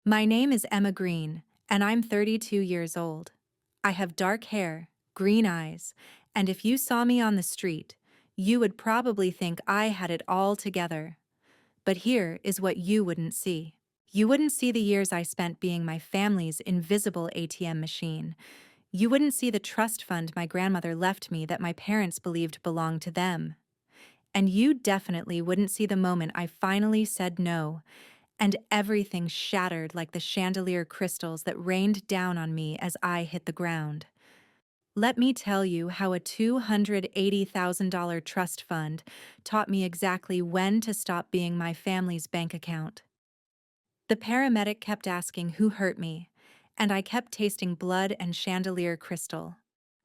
My name is Emma Green, and I'm 32 years old. I have dark hair, green eyes, and if you saw me on the street, you would probably think I had it all together. But here is what you wouldn't see. You wouldn't see the years I spent being my family's invisible ATM machine. You wouldn't see the trust fund my grandmother left me that my parents believed belonged to them. And you definitely wouldn't see the moment I finally said no, and everything shattered like the chandelier crystals that rained down on me as I hit the ground. Let me tell you how a $280,000 trust fund taught me exactly when to stop being my family's bank account. The paramedic kept asking who hurt me, and I kept tasting blood and chandelier crystal.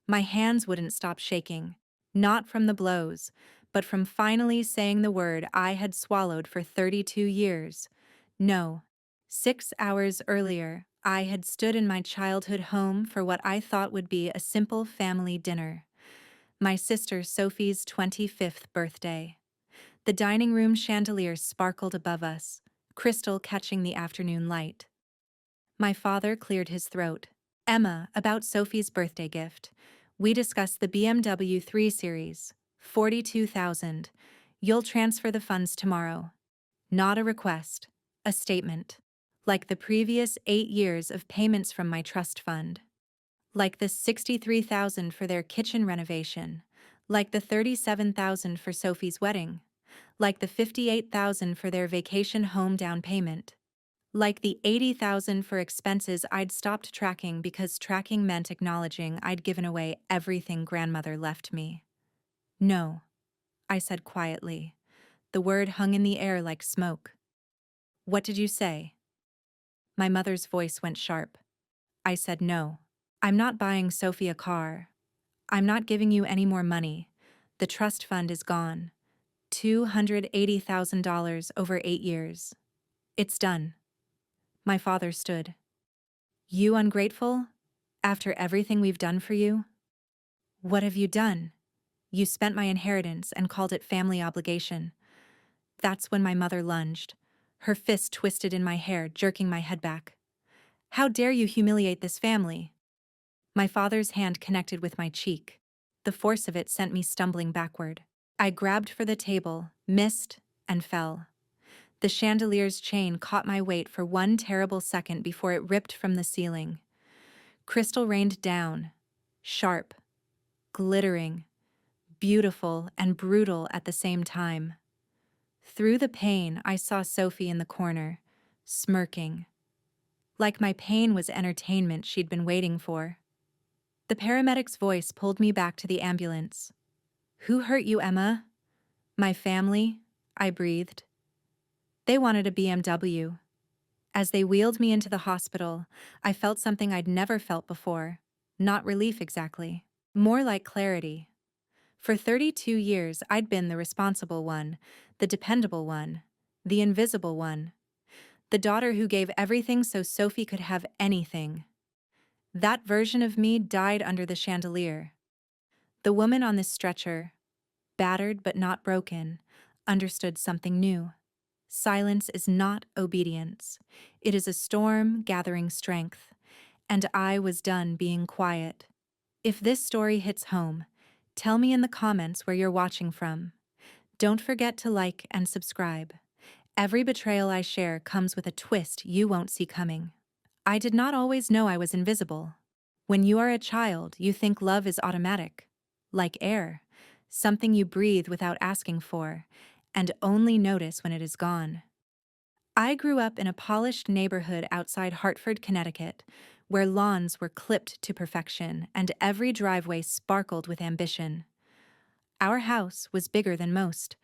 My hands wouldn't stop shaking, not from the blows, but from finally saying the word I had swallowed for 32 years. No. 6 hours earlier, I had stood in my childhood home for what I thought would be a simple family dinner. My sister Sophie's 25th birthday. The dining room chandelier sparkled above us, crystal catching the afternoon light. My father cleared his throat. Emma, about Sophie's birthday gift. We discussed the BMW 3 Series, 42,000. You'll transfer the funds tomorrow. Not a request, a statement. Like the previous 8 years of payments from my trust fund. Like the 63,000 for their kitchen renovation. Like the 37,000 for Sophie's wedding. Like the 58,000 for their vacation home down payment. Like the 80,000 for expenses I'd stopped tracking because tracking meant acknowledging I'd given away everything grandmother left me. No, I said quietly. The word hung in the air like smoke. What did you say? My mother's voice went sharp. I said no. I'm not buying Sophie a car. I'm not giving you any more money. The trust fund is gone. $280,000 over 8 years. It's done. My father stood. You ungrateful? After everything we've done for you? What have you done? You spent my inheritance and called it family obligation. That's when my mother lunged, her fist twisted in my hair, jerking my head back. How dare you humiliate this family? My father's hand connected with my cheek. The force of it sent me stumbling backward. I grabbed for the table, missed, and fell. The chandelier's chain caught my weight for one terrible second before it ripped from the ceiling. Crystal rained down, sharp, glittering, beautiful and brutal at the same time. Through the pain, I saw Sophie in the corner, smirking. Like my pain was entertainment she'd been waiting for. The paramedic's voice pulled me back to the ambulance. Who hurt you, Emma? My family, I breathed. They wanted a BMW. As they wheeled me into the hospital, I felt something I'd never felt before. Not relief exactly. More like clarity. For 32 years, I'd been the responsible one, the dependable one, the invisible one. The daughter who gave everything so Sophie could have anything. That version of me died under the chandelier. The woman on this stretcher, battered but not broken, understood something new. Silence is not obedience. It is a storm gathering strength. And I was done being quiet. If this story hits home, tell me in the comments where you're watching from. Don't forget to like and subscribe. Every betrayal I share comes with a twist you won't see coming. I did not always know I was invisible. When you are a child, you think love is automatic, like air, something you breathe without asking for, and only notice when it is gone. I grew up in a polished neighborhood outside Hartford, Connecticut, where lawns were clipped to perfection and every driveway sparkled with ambition. Our house was bigger than most.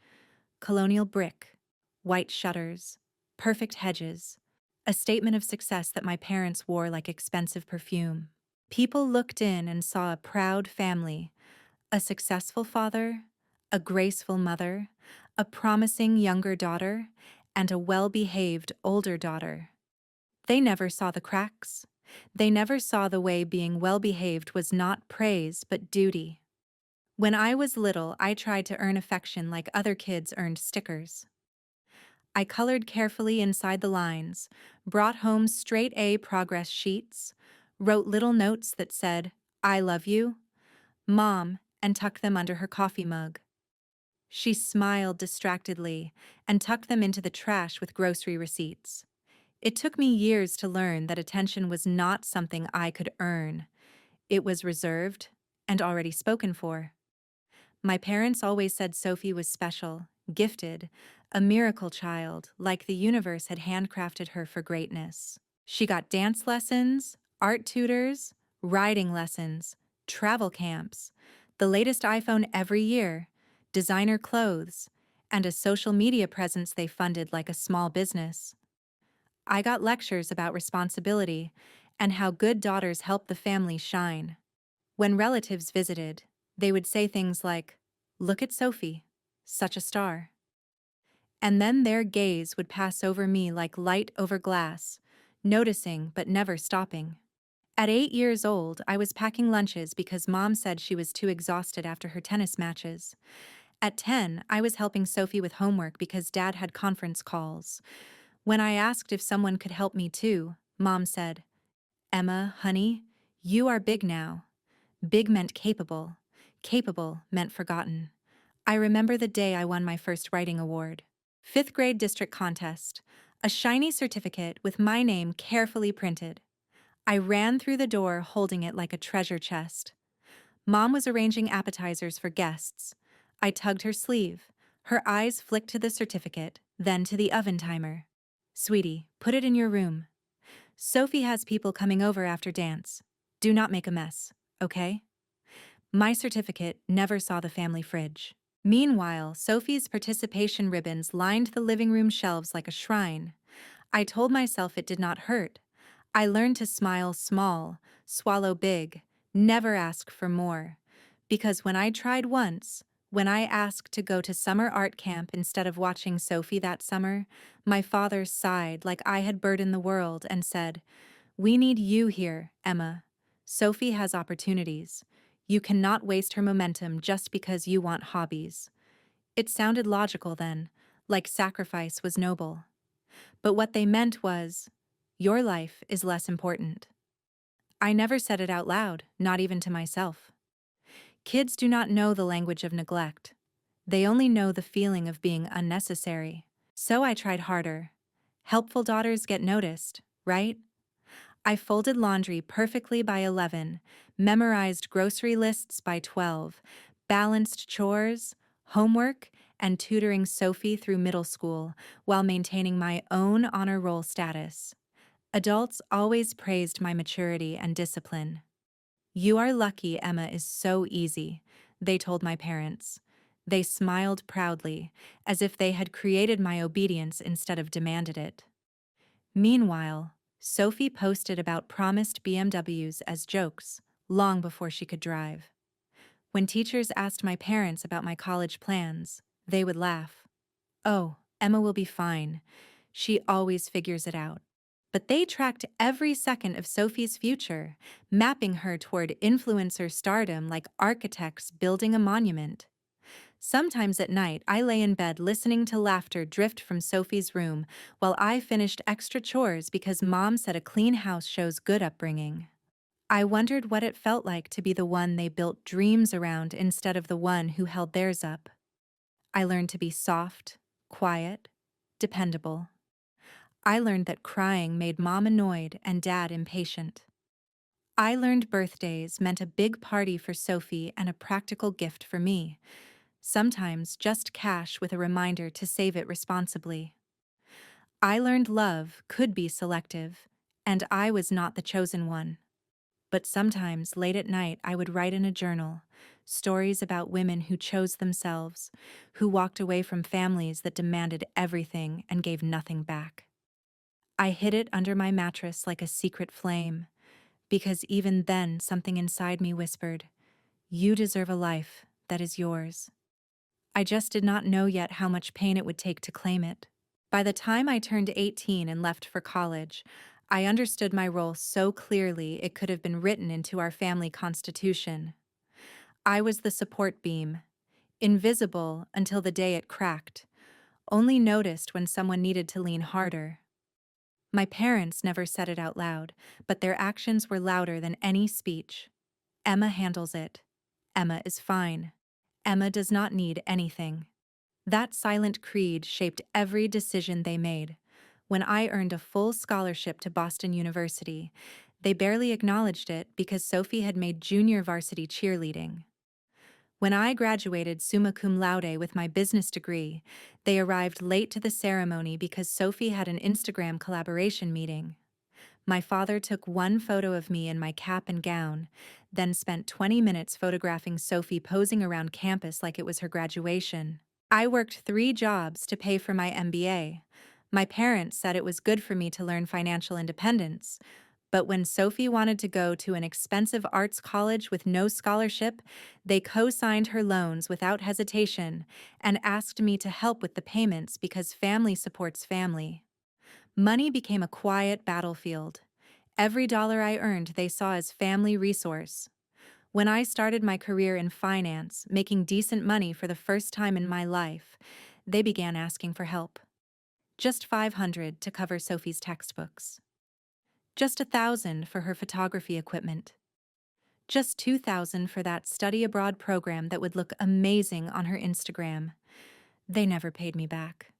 Colonial brick, white shutters, perfect hedges, a statement of success that my parents wore like expensive perfume. People looked in and saw a proud family, a successful father, a graceful mother, a promising younger daughter, and a well-behaved older daughter. They never saw the cracks. They never saw the way being well-behaved was not praise but duty. When I was little, I tried to earn affection like other kids earned stickers. I colored carefully inside the lines, brought home straight A progress sheets, wrote little notes that said, "I love you, Mom," and tucked them under her coffee mug. She smiled distractedly and tucked them into the trash with grocery receipts. It took me years to learn that attention was not something I could earn. It was reserved and already spoken for. My parents always said Sophie was special, gifted, a miracle child, like the universe had handcrafted her for greatness. She got dance lessons, art tutors, riding lessons, travel camps, the latest iPhone every year, designer clothes, and a social media presence they funded like a small business. I got lectures about responsibility and how good daughters help the family shine. When relatives visited, they would say things like, "Look at Sophie, such a star." And then their gaze would pass over me like light over glass, noticing but never stopping. At 8 years old, I was packing lunches because Mom said she was too exhausted after her tennis matches. At 10, I was helping Sophie with homework because Dad had conference calls. When I asked if someone could help me too, Mom said, "Emma, honey, you are big now." Big meant capable. Capable meant forgotten. I remember the day I won my first writing award. Fifth grade district contest. A shiny certificate with my name carefully printed. I ran through the door holding it like a treasure chest. Mom was arranging appetizers for guests. I tugged her sleeve. Her eyes flicked to the certificate, then to the oven timer. "Sweetie, put it in your room. Sophie has people coming over after dance. Do not make a mess, okay?" My certificate never saw the family fridge. Meanwhile, Sophie's participation ribbons lined the living room shelves like a shrine. I told myself it did not hurt. I learned to smile small, swallow big, never ask for more. Because when I tried once, when I asked to go to summer art camp instead of watching Sophie that summer, my father sighed like I had burdened the world and said, "We need you here, Emma. Sophie has opportunities. You cannot waste her momentum just because you want hobbies." It sounded logical then, like sacrifice was noble. But what they meant was, your life is less important. I never said it out loud, not even to myself. Kids do not know the language of neglect. They only know the feeling of being unnecessary. So I tried harder. Helpful daughters get noticed, right? I folded laundry perfectly by 11, memorized grocery lists by 12, balanced chores, homework, and tutoring Sophie through middle school while maintaining my own honor roll status. Adults always praised my maturity and discipline. "You are lucky Emma is so easy," they told my parents. They smiled proudly, as if they had created my obedience instead of demanded it. Meanwhile, Sophie posted about promised BMWs as jokes, long before she could drive. When teachers asked my parents about my college plans, they would laugh. "Oh, Emma will be fine. She always figures it out." But they tracked every second of Sophie's future, mapping her toward influencer stardom like architects building a monument. Sometimes at night, I lay in bed listening to laughter drift from Sophie's room while I finished extra chores because Mom said a clean house shows good upbringing. I wondered what it felt like to be the one they built dreams around instead of the one who held theirs up. I learned to be soft, quiet, dependable. I learned that crying made Mom annoyed and Dad impatient. I learned birthdays meant a big party for Sophie and a practical gift for me. Sometimes just cash with a reminder to save it responsibly. I learned love could be selective, and I was not the chosen one. But sometimes late at night I would write in a journal, stories about women who chose themselves, who walked away from families that demanded everything and gave nothing back. I hid it under my mattress like a secret flame, because even then something inside me whispered, "You deserve a life that is yours." I just did not know yet how much pain it would take to claim it. By the time I turned 18 and left for college, I understood my role so clearly it could have been written into our family constitution. I was the support beam, invisible until the day it cracked, only noticed when someone needed to lean harder. My parents never said it out loud, but their actions were louder than any speech. Emma handles it. Emma is fine. Emma does not need anything. That silent creed shaped every decision they made. When I earned a full scholarship to Boston University, they barely acknowledged it because Sophie had made junior varsity cheerleading. When I graduated summa cum laude with my business degree, they arrived late to the ceremony because Sophie had an Instagram collaboration meeting. My father took one photo of me in my cap and gown, then spent 20 minutes photographing Sophie posing around campus like it was her graduation. I worked 3 jobs to pay for my MBA. My parents said it was good for me to learn financial independence, but when Sophie wanted to go to an expensive arts college with no scholarship, they co-signed her loans without hesitation and asked me to help with the payments because family supports family. Money became a quiet battlefield. Every dollar I earned they saw as family resource. When I started my career in finance, making decent money for the first time in my life, they began asking for help. Just $500 to cover Sophie's textbooks. Just $1,000 for her photography equipment. Just $2,000 for that study abroad program that would look amazing on her Instagram. They never paid me back.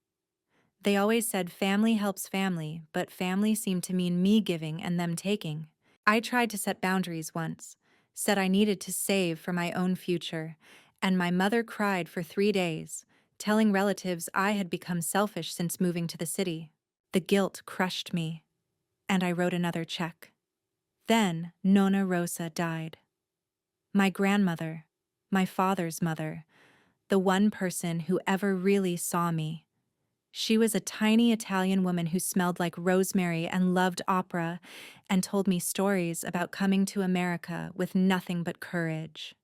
They always said family helps family, but family seemed to mean me giving and them taking. I tried to set boundaries once, said I needed to save for my own future, and my mother cried for 3 days, telling relatives I had become selfish since moving to the city. The guilt crushed me, and I wrote another check. Then Nonna Rosa died. My grandmother, my father's mother, the one person who ever really saw me. She was a tiny Italian woman who smelled like rosemary and loved opera and told me stories about coming to America with nothing but courage.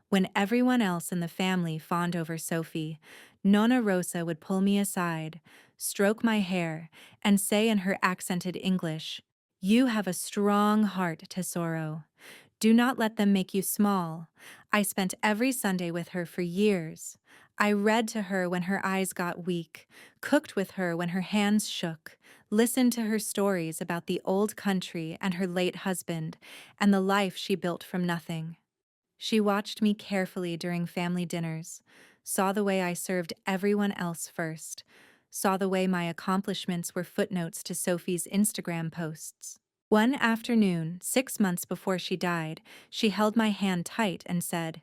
When everyone else in the family fawned over Sophie, Nonna Rosa would pull me aside, stroke my hair, and say in her accented English, "You have a strong heart, Tesoro. Do not let them make you small." I spent every Sunday with her for years. I read to her when her eyes got weak, cooked with her when her hands shook, listened to her stories about the old country and her late husband and the life she built from nothing. She watched me carefully during family dinners, saw the way I served everyone else first, saw the way my accomplishments were footnotes to Sophie's Instagram posts. One afternoon, 6 months before she died, she held my hand tight and said,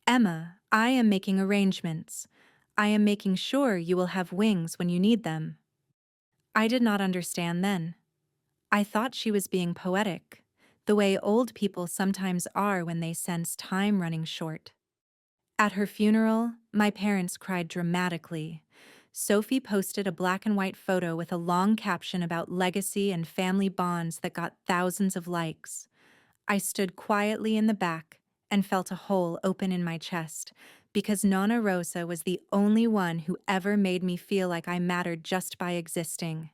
"Emma, I am making arrangements. I am making sure you will have wings when you need them." I did not understand then. I thought she was being poetic, the way old people sometimes are when they sense time running short. At her funeral, my parents cried dramatically. Sophie posted a black and white photo with a long caption about legacy and family bonds that got thousands of likes. I stood quietly in the back and felt a hole open in my chest because Nonna Rosa was the only one who ever made me feel like I mattered just by existing.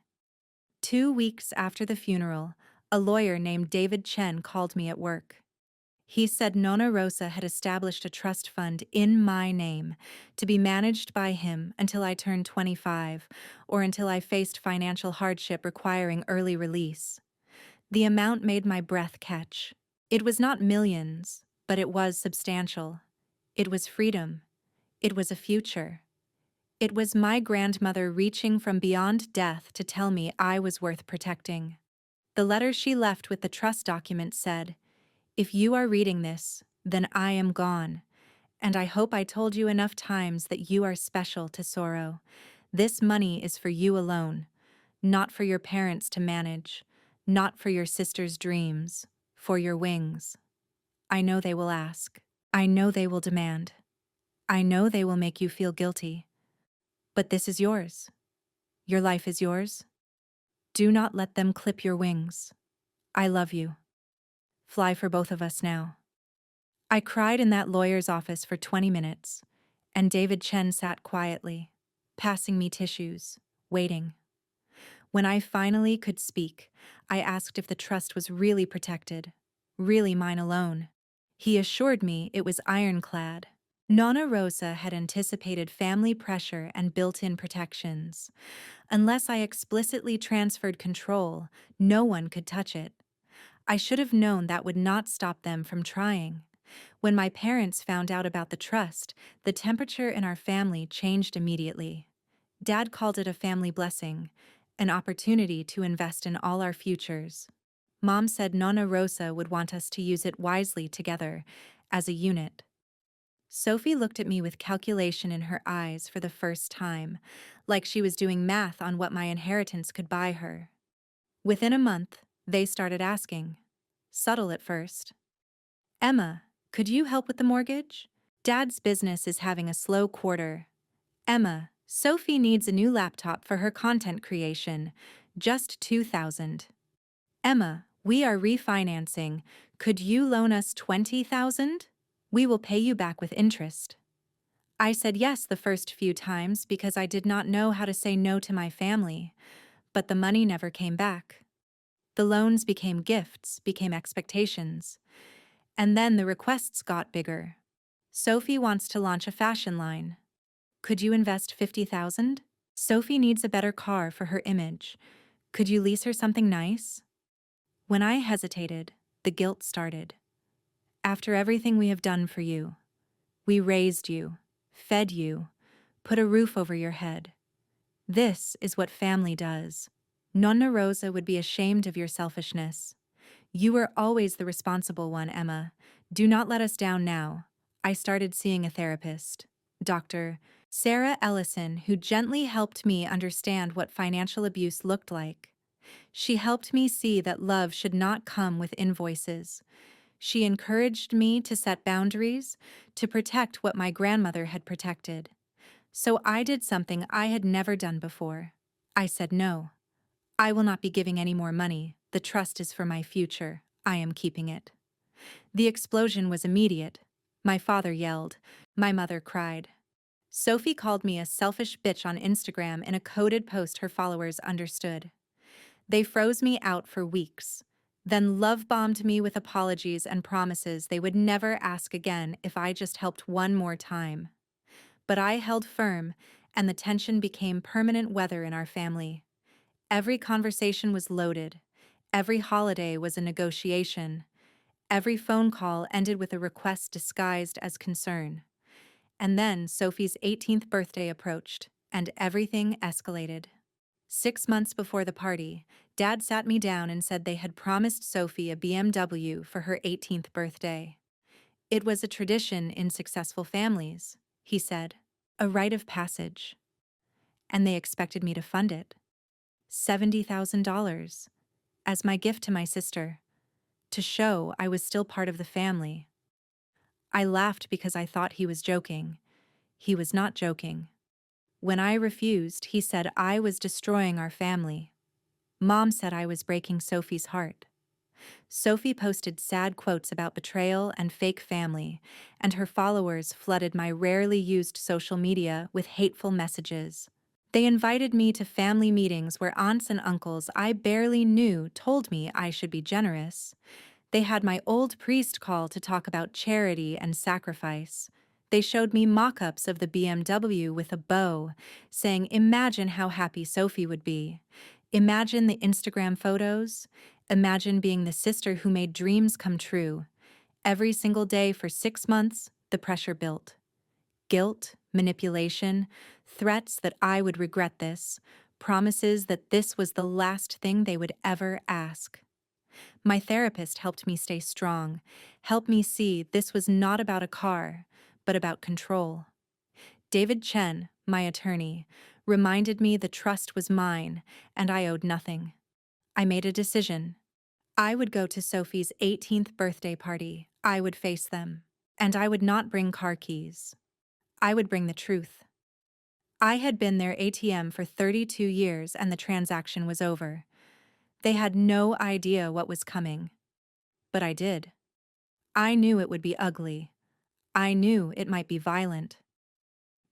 2 weeks after the funeral, a lawyer named David Chen called me at work. He said Nonna Rosa had established a trust fund in my name to be managed by him until I turned 25 or until I faced financial hardship requiring early release. The amount made my breath catch. It was not millions, but it was substantial. It was freedom. It was a future. It was my grandmother reaching from beyond death to tell me I was worth protecting. The letter she left with the trust document said, "If you are reading this, then I am gone, and I hope I told you enough times that you are special, Tesoro. This money is for you alone, not for your parents to manage, not for your sister's dreams, for your wings. I know they will ask. I know they will demand. I know they will make you feel guilty. But this is yours. Your life is yours. Do not let them clip your wings. I love you. Fly for both of us now." I cried in that lawyer's office for 20 minutes, and David Chen sat quietly, passing me tissues, waiting. When I finally could speak, I asked if the trust was really protected, really mine alone. He assured me it was ironclad. Nonna Rosa had anticipated family pressure and built-in protections. Unless I explicitly transferred control, no one could touch it. I should have known that would not stop them from trying. When my parents found out about the trust, the temperature in our family changed immediately. Dad called it a family blessing, an opportunity to invest in all our futures. Mom said Nonna Rosa would want us to use it wisely together, as a unit. Sophie looked at me with calculation in her eyes for the first time, like she was doing math on what my inheritance could buy her. Within a month, they started asking. Subtle at first. Emma, could you help with the mortgage? Dad's business is having a slow quarter. Emma, Sophie needs a new laptop for her content creation. Just 2,000. Emma, we are refinancing. Could you loan us 20,000? We will pay you back with interest. I said yes the first few times because I did not know how to say no to my family, but the money never came back. The loans became gifts, became expectations. And then the requests got bigger. Sophie wants to launch a fashion line. Could you invest 50,000? Sophie needs a better car for her image. Could you lease her something nice? When I hesitated, the guilt started. After everything we have done for you, we raised you, fed you, put a roof over your head. This is what family does. Nonna Rosa would be ashamed of your selfishness. You were always the responsible one, Emma. Do not let us down now. I started seeing a therapist, Dr. Sarah Ellison, who gently helped me understand what financial abuse looked like. She helped me see that love should not come with invoices. She encouraged me to set boundaries, to protect what my grandmother had protected. So I did something I had never done before. I said no. I will not be giving any more money. The trust is for my future. I am keeping it. The explosion was immediate. My father yelled. My mother cried. Sophie called me a selfish bitch on Instagram in a coded post her followers understood. They froze me out for weeks, then love-bombed me with apologies and promises they would never ask again if I just helped one more time. But I held firm, and the tension became permanent weather in our family. Every conversation was loaded. Every holiday was a negotiation. Every phone call ended with a request disguised as concern. And then Sophie's 18th birthday approached, and everything escalated. 6 months before the party, Dad sat me down and said they had promised Sophie a BMW for her 18th birthday. It was a tradition in successful families, he said, a rite of passage. And they expected me to fund it. $70,000, as my gift to my sister, to show I was still part of the family. I laughed because I thought he was joking. He was not joking. When I refused, he said I was destroying our family. Mom said I was breaking Sophie's heart. Sophie posted sad quotes about betrayal and fake family, and her followers flooded my rarely used social media with hateful messages. They invited me to family meetings where aunts and uncles I barely knew told me I should be generous. They had my old priest call to talk about charity and sacrifice. They showed me mock-ups of the BMW with a bow, saying, "Imagine how happy Sophie would be. Imagine the Instagram photos. Imagine being the sister who made dreams come true." Every single day for 6 months, the pressure built. Guilt, manipulation, threats that I would regret this, promises that this was the last thing they would ever ask. My therapist helped me stay strong, helped me see this was not about a car, but about control. David Chen, my attorney, reminded me the trust was mine and I owed nothing. I made a decision. I would go to Sophie's 18th birthday party. I would face them. And I would not bring car keys. I would bring the truth. I had been their ATM for 32 years and the transaction was over. They had no idea what was coming. But I did. I knew it would be ugly. I knew it might be violent.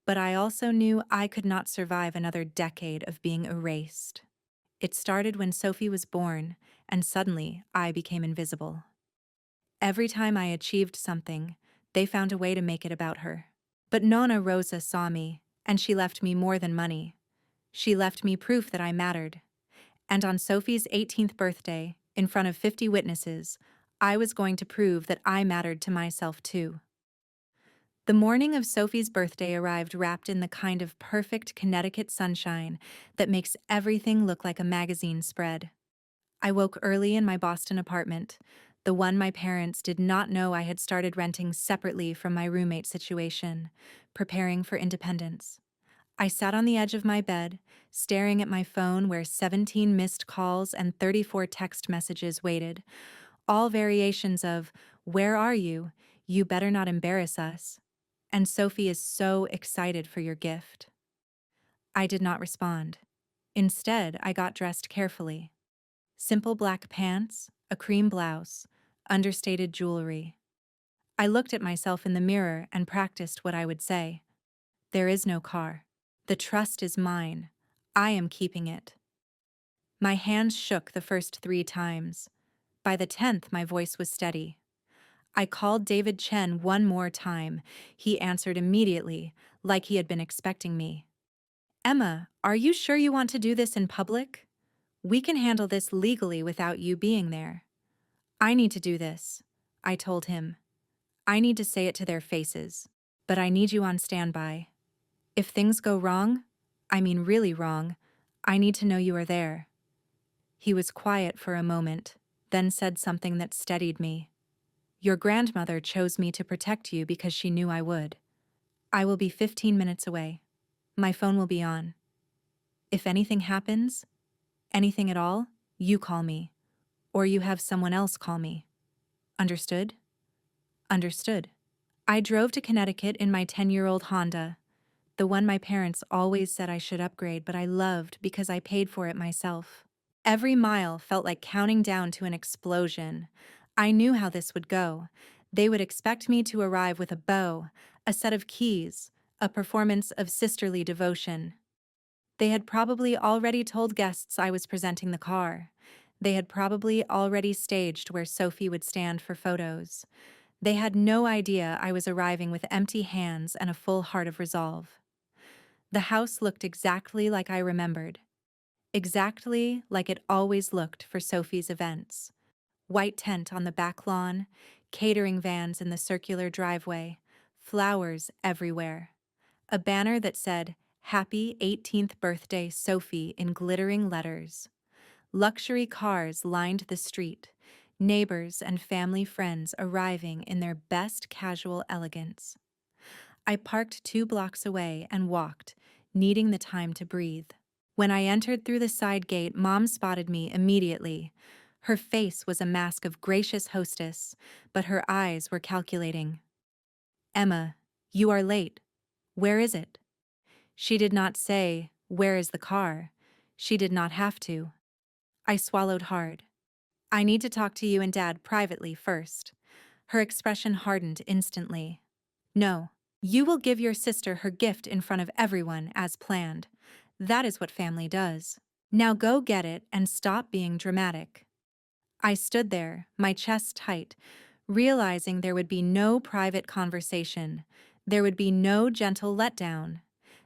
But I also knew I could not survive another decade of being erased. It started when Sophie was born, and suddenly I became invisible. Every time I achieved something, they found a way to make it about her. But Nonna Rosa saw me, and she left me more than money. She left me proof that I mattered. And on Sophie's 18th birthday, in front of 50 witnesses, I was going to prove that I mattered to myself too. The morning of Sophie's birthday arrived wrapped in the kind of perfect Connecticut sunshine that makes everything look like a magazine spread. I woke early in my Boston apartment, the one my parents did not know I had started renting separately from my roommate situation, preparing for independence. I sat on the edge of my bed, staring at my phone where 17 missed calls and 34 text messages waited, all variations of, "Where are you? You better not embarrass us." And Sophie is so excited for your gift. I did not respond. Instead, I got dressed carefully. Simple black pants, a cream blouse, understated jewelry. I looked at myself in the mirror and practiced what I would say. There is no car. The trust is mine. I am keeping it. My hands shook the first 3 times. By the 10th, my voice was steady. I called David Chen one more time. He answered immediately, like he had been expecting me. "Emma, are you sure you want to do this in public? We can handle this legally without you being there." "I need to do this," I told him. "I need to say it to their faces. But I need you on standby. If things go wrong, I mean really wrong, I need to know you are there." He was quiet for a moment, then said something that steadied me. "Your grandmother chose me to protect you because she knew I would. I will be 15 minutes away. My phone will be on. If anything happens, anything at all, you call me, or you have someone else call me. Understood?" Understood. I drove to Connecticut in my 10-year-old Honda, the one my parents always said I should upgrade, but I loved because I paid for it myself. Every mile felt like counting down to an explosion. I knew how this would go. They would expect me to arrive with a bow, a set of keys, a performance of sisterly devotion. They had probably already told guests I was presenting the car. They had probably already staged where Sophie would stand for photos. They had no idea I was arriving with empty hands and a full heart of resolve. The house looked exactly like I remembered. Exactly like it always looked for Sophie's events. White tent on the back lawn, catering vans in the circular driveway, flowers everywhere. A banner that said, "Happy 18th birthday, Sophie," in glittering letters. Luxury cars lined the street, neighbors and family friends arriving in their best casual elegance. I parked 2 blocks away and walked, needing the time to breathe. When I entered through the side gate, Mom spotted me immediately. Her face was a mask of gracious hostess, but her eyes were calculating. "Emma, you are late. Where is it?" She did not say, "Where is the car?" She did not have to. I swallowed hard. "I need to talk to you and Dad privately first." Her expression hardened instantly. "No, you will give your sister her gift in front of everyone as planned. That is what family does. Now go get it and stop being dramatic." I stood there, my chest tight, realizing there would be no private conversation. There would be no gentle letdown.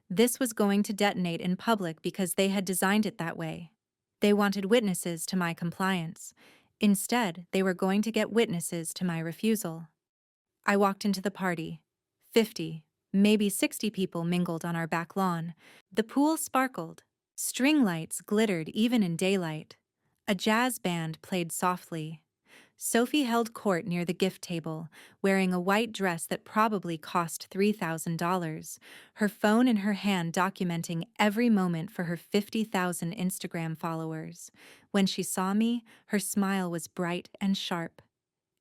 This was going to detonate in public because they had designed it that way. They wanted witnesses to my compliance. Instead, they were going to get witnesses to my refusal. I walked into the party. 50, maybe 60 people mingled on our back lawn. The pool sparkled. String lights glittered even in daylight. A jazz band played softly. Sophie held court near the gift table, wearing a white dress that probably cost $3,000, her phone in her hand documenting every moment for her 50,000 Instagram followers. When she saw me, her smile was bright and sharp.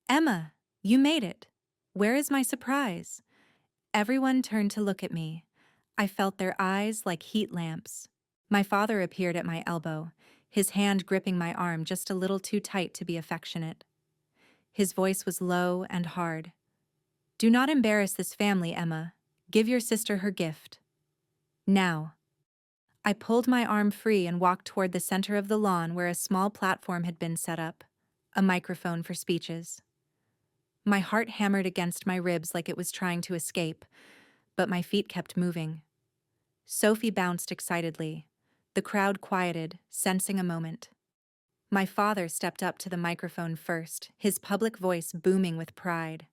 "Emma, you made it. Where is my surprise?" Everyone turned to look at me. I felt their eyes like heat lamps. My father appeared at my elbow, his hand gripping my arm just a little too tight to be affectionate. His voice was low and hard. "Do not embarrass this family, Emma. Give your sister her gift. Now." I pulled my arm free and walked toward the center of the lawn where a small platform had been set up, a microphone for speeches. My heart hammered against my ribs like it was trying to escape, but my feet kept moving. Sophie bounced excitedly. The crowd quieted, sensing a moment. My father stepped up to the microphone first, his public voice booming with pride.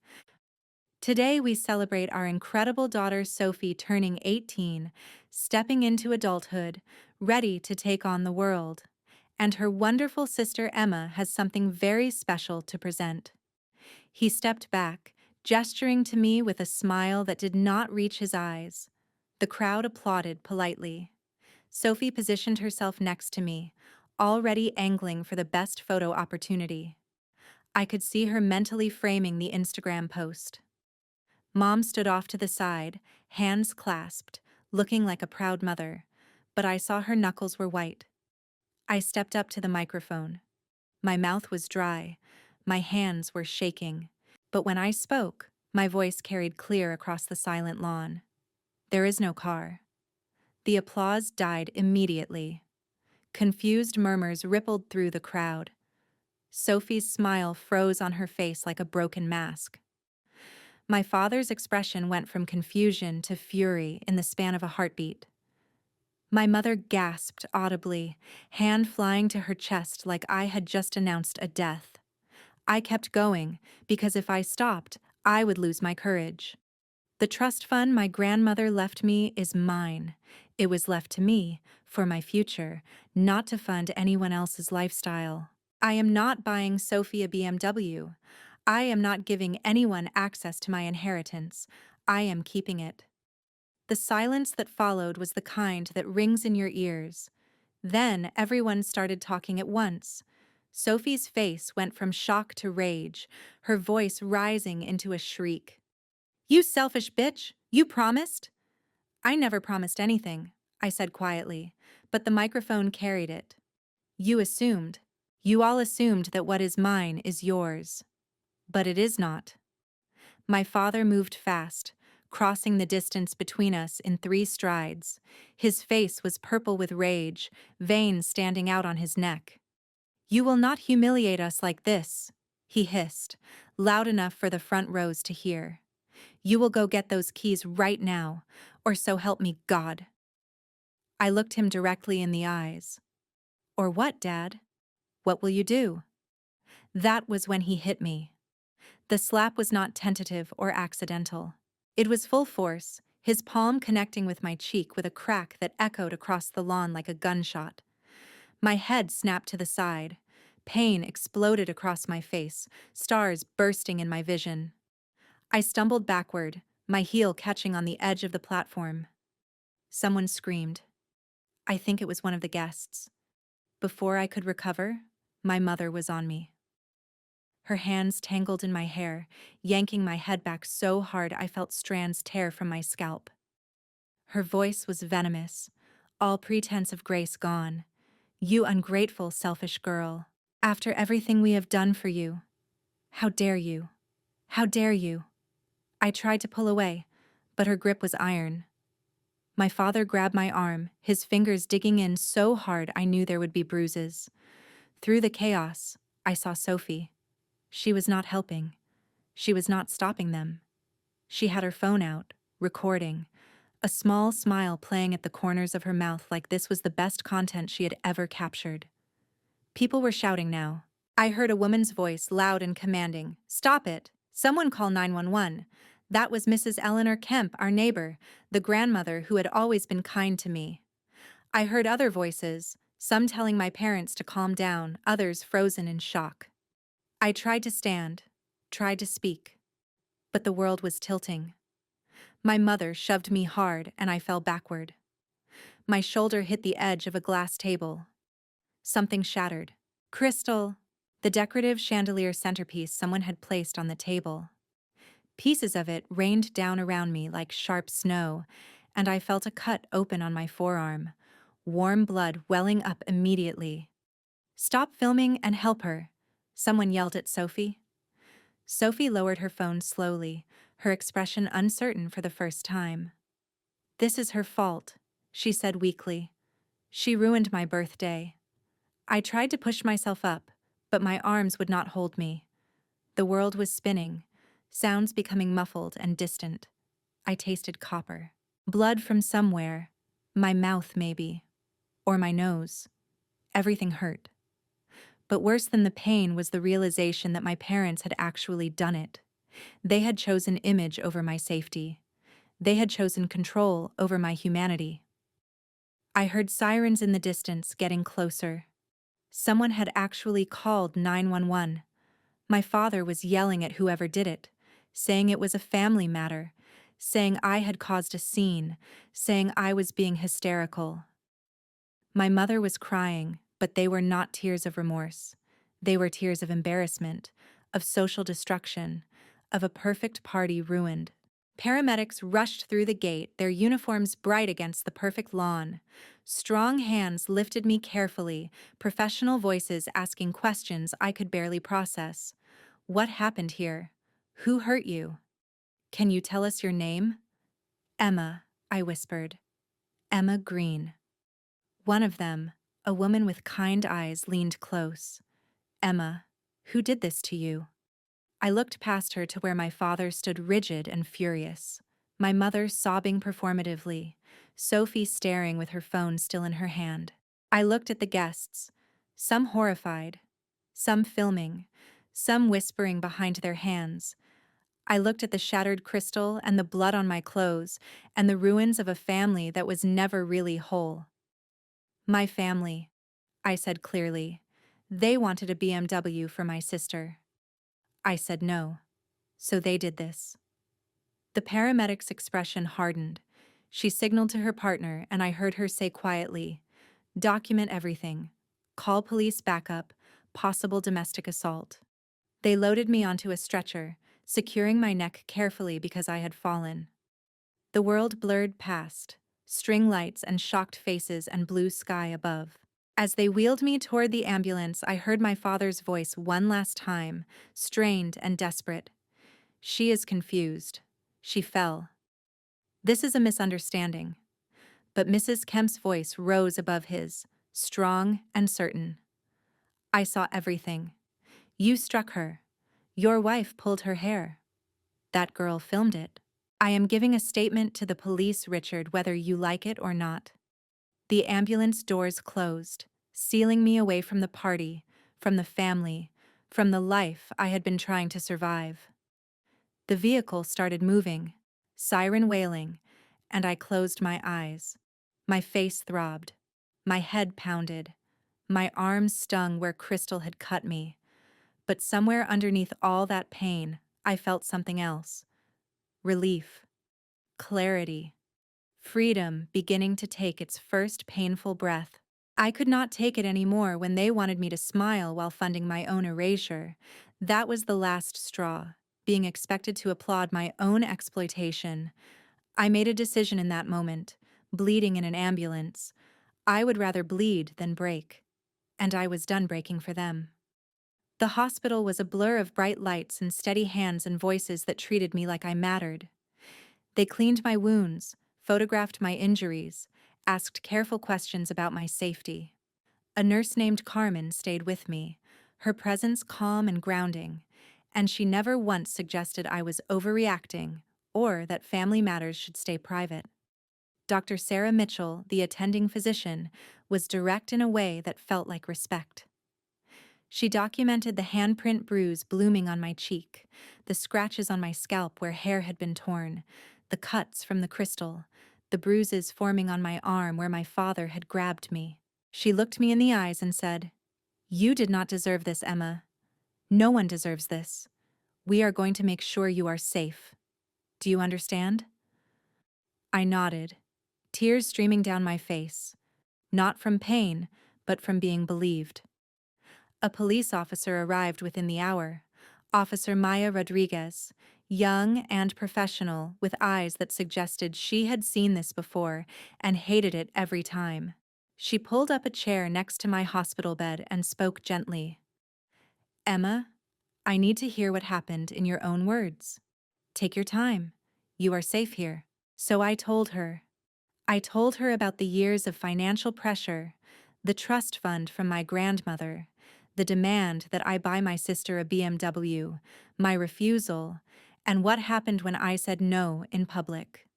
Today we celebrate our incredible daughter Sophie turning 18, stepping into adulthood, ready to take on the world. And her wonderful sister Emma has something very special to present. He stepped back, gesturing to me with a smile that did not reach his eyes. The crowd applauded politely. Sophie positioned herself next to me, already angling for the best photo opportunity. I could see her mentally framing the Instagram post. Mom stood off to the side, hands clasped, looking like a proud mother, but I saw her knuckles were white. I stepped up to the microphone. My mouth was dry, my hands were shaking, but when I spoke, my voice carried clear across the silent lawn. There is no car. The applause died immediately. Confused murmurs rippled through the crowd. Sophie's smile froze on her face like a broken mask. My father's expression went from confusion to fury in the span of a heartbeat. My mother gasped audibly, hand flying to her chest like I had just announced a death. I kept going, because if I stopped, I would lose my courage. The trust fund my grandmother left me is mine. It was left to me, for my future, not to fund anyone else's lifestyle. I am not buying Sophie a BMW. I am not giving anyone access to my inheritance. I am keeping it. The silence that followed was the kind that rings in your ears. Then everyone started talking at once. Sophie's face went from shock to rage, her voice rising into a shriek. "You selfish bitch! You promised?" "I never promised anything," I said quietly, but the microphone carried it. "You assumed. You all assumed that what is mine is yours. But it is not." My father moved fast, crossing the distance between us in 3 strides. His face was purple with rage, veins standing out on his neck. "You will not humiliate us like this," he hissed, loud enough for the front rows to hear. "You will go get those keys right now, or so help me God." I looked him directly in the eyes. "Or what, Dad? What will you do?" That was when he hit me. The slap was not tentative or accidental. It was full force, his palm connecting with my cheek with a crack that echoed across the lawn like a gunshot. My head snapped to the side. Pain exploded across my face, stars bursting in my vision. I stumbled backward, my heel catching on the edge of the platform. Someone screamed. I think it was one of the guests. Before I could recover, my mother was on me. Her hands tangled in my hair, yanking my head back so hard I felt strands tear from my scalp. Her voice was venomous, all pretense of grace gone. "You ungrateful, selfish girl. After everything we have done for you. How dare you? How dare you?" I tried to pull away, but her grip was iron. My father grabbed my arm, his fingers digging in so hard I knew there would be bruises. Through the chaos, I saw Sophie. She was not helping. She was not stopping them. She had her phone out, recording, a small smile playing at the corners of her mouth like this was the best content she had ever captured. People were shouting now. I heard a woman's voice, loud and commanding. "Stop it! Someone call 911. That was Mrs. Eleanor Kemp, our neighbor, the grandmother who had always been kind to me. I heard other voices, some telling my parents to calm down, others frozen in shock. I tried to stand, tried to speak, but the world was tilting. My mother shoved me hard and I fell backward. My shoulder hit the edge of a glass table. Something shattered. Crystal, the decorative chandelier centerpiece someone had placed on the table. Pieces of it rained down around me like sharp snow, and I felt a cut open on my forearm, warm blood welling up immediately. "Stop filming and help her," someone yelled at Sophie. Sophie lowered her phone slowly, her expression uncertain for the first time. "This is her fault," she said weakly. "She ruined my birthday." I tried to push myself up, but my arms would not hold me. The world was spinning, sounds becoming muffled and distant. I tasted copper. Blood from somewhere. My mouth, maybe. Or my nose. Everything hurt. But worse than the pain was the realization that my parents had actually done it. They had chosen image over my safety. They had chosen control over my humanity. I heard sirens in the distance getting closer. Someone had actually called 911. My father was yelling at whoever did it, saying it was a family matter, saying I had caused a scene, saying I was being hysterical. My mother was crying, but they were not tears of remorse. They were tears of embarrassment, of social destruction, of a perfect party ruined. Paramedics rushed through the gate, their uniforms bright against the perfect lawn. Strong hands lifted me carefully, professional voices asking questions I could barely process. What happened here? Who hurt you? Can you tell us your name? Emma, I whispered. Emma Green. One of them, a woman with kind eyes, leaned close. Emma, who did this to you? I looked past her to where my father stood rigid and furious. My mother sobbing performatively, Sophie staring with her phone still in her hand. I looked at the guests, some horrified, some filming, some whispering behind their hands. I looked at the shattered crystal and the blood on my clothes and the ruins of a family that was never really whole. My family, I said clearly. They wanted a BMW for my sister. I said no. So they did this. The paramedic's expression hardened. She signaled to her partner, and I heard her say quietly, "Document everything. Call police backup, possible domestic assault." They loaded me onto a stretcher, securing my neck carefully because I had fallen. The world blurred past, string lights and shocked faces and blue sky above. As they wheeled me toward the ambulance, I heard my father's voice one last time, strained and desperate. "She is confused. She fell. This is a misunderstanding." But Mrs. Kemp's voice rose above his, strong and certain. "I saw everything. You struck her. Your wife pulled her hair. That girl filmed it. I am giving a statement to the police, Richard, whether you like it or not." The ambulance doors closed, sealing me away from the party, from the family, from the life I had been trying to survive. The vehicle started moving, siren wailing, and I closed my eyes. My face throbbed. My head pounded. My arms stung where Crystal had cut me. But somewhere underneath all that pain, I felt something else. Relief. Clarity. Freedom beginning to take its first painful breath. I could not take it anymore when they wanted me to smile while funding my own erasure. That was the last straw, being expected to applaud my own exploitation. I made a decision in that moment, bleeding in an ambulance. I would rather bleed than break. And I was done breaking for them. The hospital was a blur of bright lights and steady hands and voices that treated me like I mattered. They cleaned my wounds, photographed my injuries, asked careful questions about my safety. A nurse named Carmen stayed with me, her presence calm and grounding, and she never once suggested I was overreacting or that family matters should stay private. Dr. Sarah Mitchell, the attending physician, was direct in a way that felt like respect. She documented the handprint bruise blooming on my cheek, the scratches on my scalp where hair had been torn, the cuts from the crystal, the bruises forming on my arm where my father had grabbed me. She looked me in the eyes and said, "You did not deserve this, Emma. No one deserves this. We are going to make sure you are safe. Do you understand?" I nodded, tears streaming down my face, not from pain, but from being believed. A police officer arrived within the hour, Officer Maya Rodriguez, young and professional, with eyes that suggested she had seen this before and hated it every time. She pulled up a chair next to my hospital bed and spoke gently. "Emma, I need to hear what happened in your own words. Take your time. You are safe here." So I told her. I told her about the years of financial pressure, the trust fund from my grandmother, the demand that I buy my sister a BMW, my refusal, And what happened when I said no in public?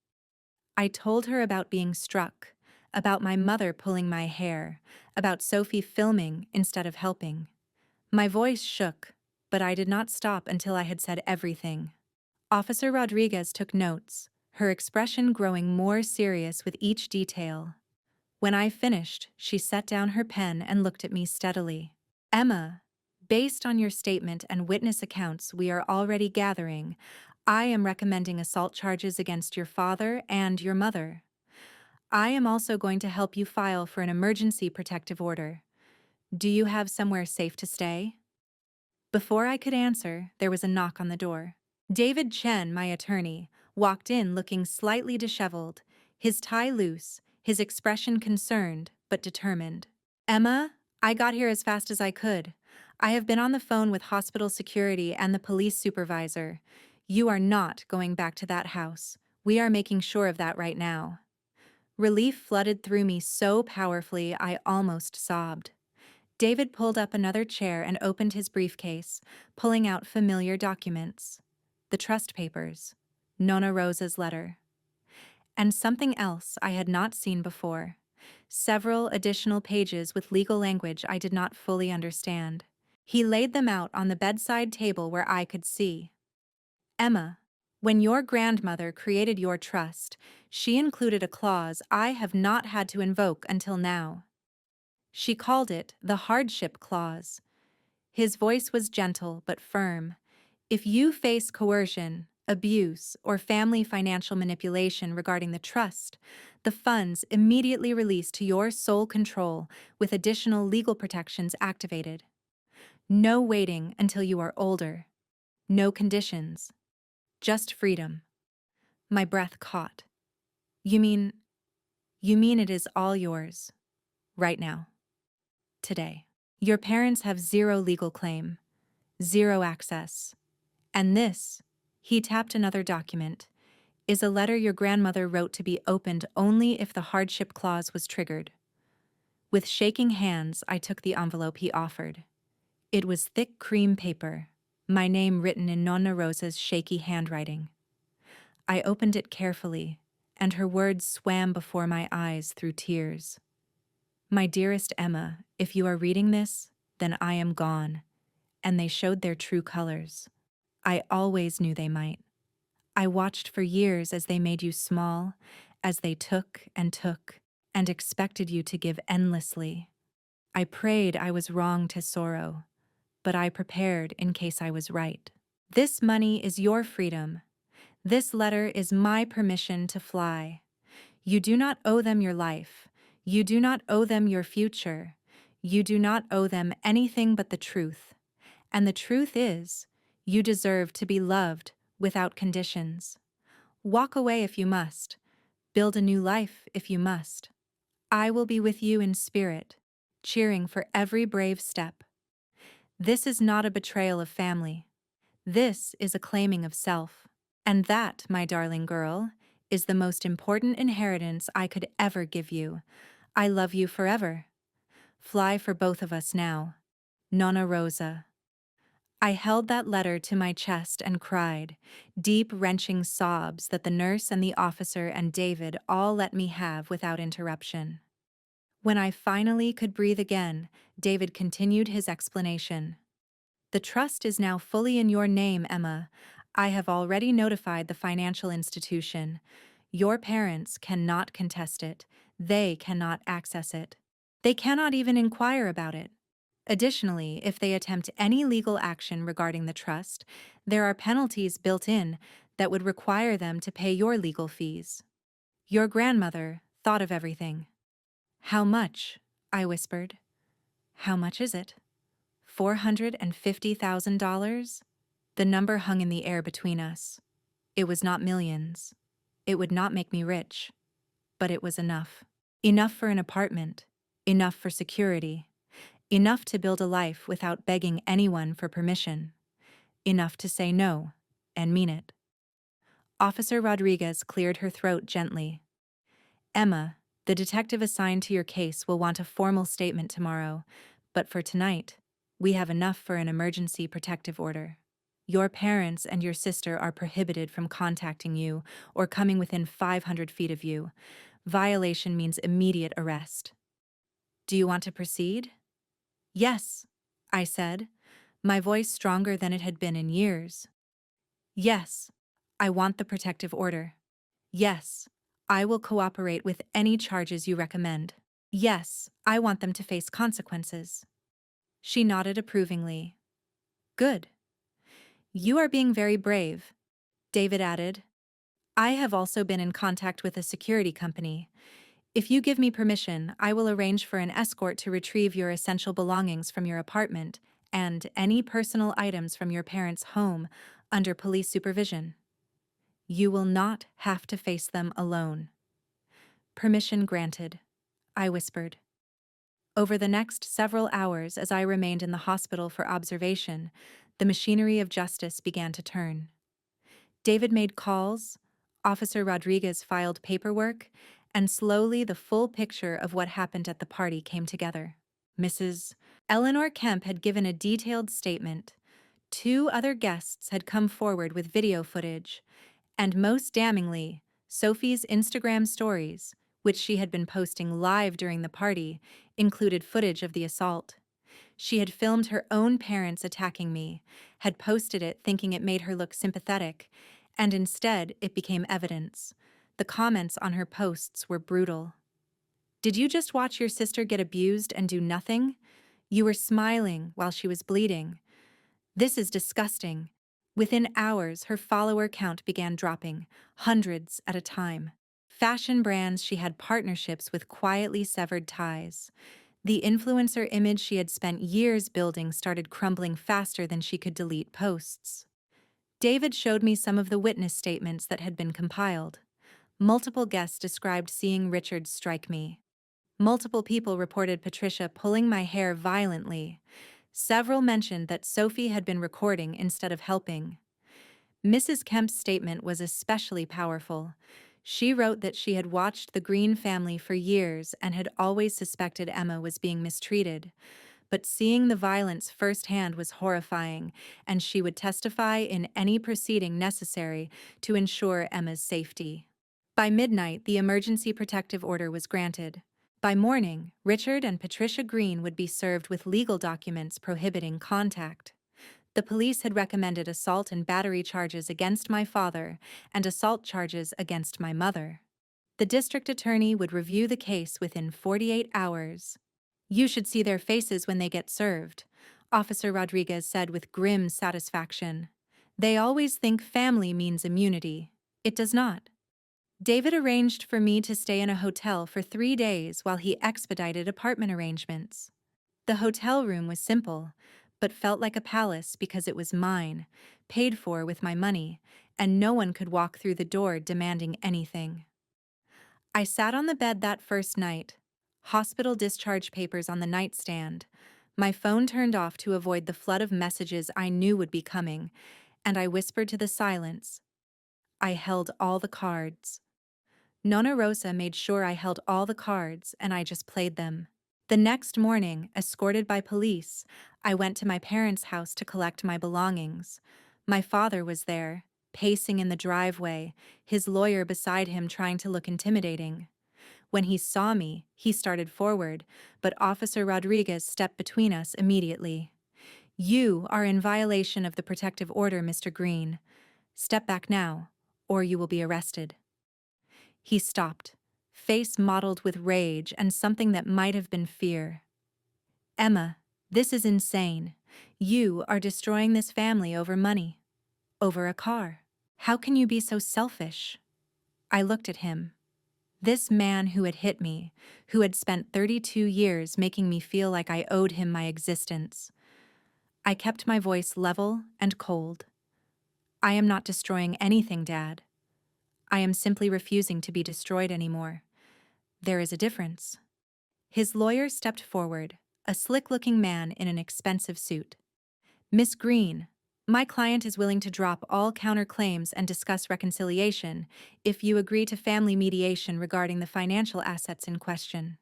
I told her about being struck, about my mother pulling my hair, about Sophie filming instead of helping. My voice shook, but I did not stop until I had said everything. Officer Rodriguez took notes, her expression growing more serious with each detail. When I finished, she set down her pen and looked at me steadily. Emma, based on your statement and witness accounts we are already gathering, I am recommending assault charges against your father and your mother. I am also going to help you file for an emergency protective order. Do you have somewhere safe to stay? Before I could answer, there was a knock on the door. David Chen, my attorney, walked in looking slightly disheveled, his tie loose, his expression concerned but determined. Emma, I got here as fast as I could. I have been on the phone with hospital security and the police supervisor. You are not going back to that house. We are making sure of that right now. Relief flooded through me so powerfully I almost sobbed. David pulled up another chair and opened his briefcase, pulling out familiar documents. The trust papers, Nona Rosa's letter, and something else I had not seen before. Several additional pages with legal language I did not fully understand. He laid them out on the bedside table where I could see. Emma, when your grandmother created your trust, she included a clause I have not had to invoke until now. She called it the hardship clause. His voice was gentle but firm. If you face coercion, abuse, or family financial manipulation regarding the trust, the funds immediately released to your sole control with additional legal protections activated. No waiting until you are older. No conditions. Just freedom. My breath caught. You mean it is all yours, right now, today. Your parents have zero legal claim, zero access. And this, he tapped another document, is a letter your grandmother wrote to be opened only if the hardship clause was triggered. With shaking hands, I took the envelope he offered. It was thick cream paper, my name written in Nonna Rosa's shaky handwriting. I opened it carefully, and her words swam before my eyes through tears. My dearest Emma, if you are reading this, then I am gone. And they showed their true colors. I always knew they might. I watched for years as they made you small, as they took, and expected you to give endlessly. I prayed I was wrong to sorrow, but I prepared in case I was right. This money is your freedom. This letter is my permission to fly. You do not owe them your life. You do not owe them your future. You do not owe them anything but the truth. And the truth is, you deserve to be loved without conditions. Walk away if you must. Build a new life if you must. I will be with you in spirit, cheering for every brave step. This is not a betrayal of family. This is a claiming of self. And that, my darling girl, is the most important inheritance I could ever give you. I love you forever. Fly for both of us now. Nonna Rosa. I held that letter to my chest and cried, deep, wrenching sobs that the nurse and the officer and David all let me have without interruption. When I finally could breathe again, David continued his explanation. The trust is now fully in your name, Emma. I have already notified the financial institution. Your parents cannot contest it. They cannot access it. They cannot even inquire about it. Additionally, if they attempt any legal action regarding the trust, there are penalties built in that would require them to pay your legal fees. Your grandmother thought of everything. How much? I whispered. How much is it? $450,000? The number hung in the air between us. It was not millions. It would not make me rich. But it was enough. Enough for an apartment. Enough for security. Enough to build a life without begging anyone for permission. Enough to say no, and mean it. Officer Rodriguez cleared her throat gently. Emma, the detective assigned to your case will want a formal statement tomorrow, but for tonight, we have enough for an emergency protective order. Your parents and your sister are prohibited from contacting you or coming within 500 feet of you. Violation means immediate arrest. Do you want to proceed? Yes, I said, my voice stronger than it had been in years. Yes, I want the protective order. Yes, I will cooperate with any charges you recommend. Yes, I want them to face consequences. She nodded approvingly. Good. You are being very brave, David added. I have also been in contact with a security company. If you give me permission, I will arrange for an escort to retrieve your essential belongings from your apartment and any personal items from your parents' home under police supervision. You will not have to face them alone. Permission granted, I whispered. Over the next several hours, as I remained in the hospital for observation, the machinery of justice began to turn. David made calls, Officer Rodriguez filed paperwork, and slowly the full picture of what happened at the party came together. Mrs. Eleanor Kemp had given a detailed statement. 2 other guests had come forward with video footage, and most damningly, Sophie's Instagram stories, which she had been posting live during the party, included footage of the assault. She had filmed her own parents attacking me, had posted it thinking it made her look sympathetic, and instead it became evidence. The comments on her posts were brutal. Did you just watch your sister get abused and do nothing? You were smiling while she was bleeding. This is disgusting. Within hours, her follower count began dropping, hundreds at a time. Fashion brands she had partnerships with quietly severed ties. The influencer image she had spent years building started crumbling faster than she could delete posts. David showed me some of the witness statements that had been compiled. Multiple guests described seeing Richard strike me. Multiple people reported Patricia pulling my hair violently. Several mentioned that Sophie had been recording instead of helping. Mrs. Kemp's statement was especially powerful. She wrote that she had watched the Green family for years and had always suspected Emma was being mistreated. But seeing the violence firsthand was horrifying, and she would testify in any proceeding necessary to ensure Emma's safety. By midnight, the emergency protective order was granted. By morning, Richard and Patricia Green would be served with legal documents prohibiting contact. The police had recommended assault and battery charges against my father and assault charges against my mother. The district attorney would review the case within 48 hours. You should see their faces when they get served, Officer Rodriguez said with grim satisfaction. They always think family means immunity. It does not. David arranged for me to stay in a hotel for 3 days while he expedited apartment arrangements. The hotel room was simple, but felt like a palace because it was mine, paid for with my money, and no one could walk through the door demanding anything. I sat on the bed that first night, hospital discharge papers on the nightstand, my phone turned off to avoid the flood of messages I knew would be coming, and I whispered to the silence. I held all the cards. Nonna Rosa made sure I held all the cards, and I just played them. The next morning, escorted by police, I went to my parents' house to collect my belongings. My father was there, pacing in the driveway, his lawyer beside him trying to look intimidating. When he saw me, he started forward, but Officer Rodriguez stepped between us immediately. You are in violation of the protective order, Mr. Green. Step back now, or you will be arrested. He stopped, face mottled with rage and something that might have been fear. Emma, this is insane. You are destroying this family over money. Over a car. How can you be so selfish? I looked at him. This man who had hit me, who had spent 32 years making me feel like I owed him my existence. I kept my voice level and cold. I am not destroying anything, Dad. I am simply refusing to be destroyed anymore. There is a difference. His lawyer stepped forward, a slick-looking man in an expensive suit. Miss Green, my client is willing to drop all counterclaims and discuss reconciliation if you agree to family mediation regarding the financial assets in question.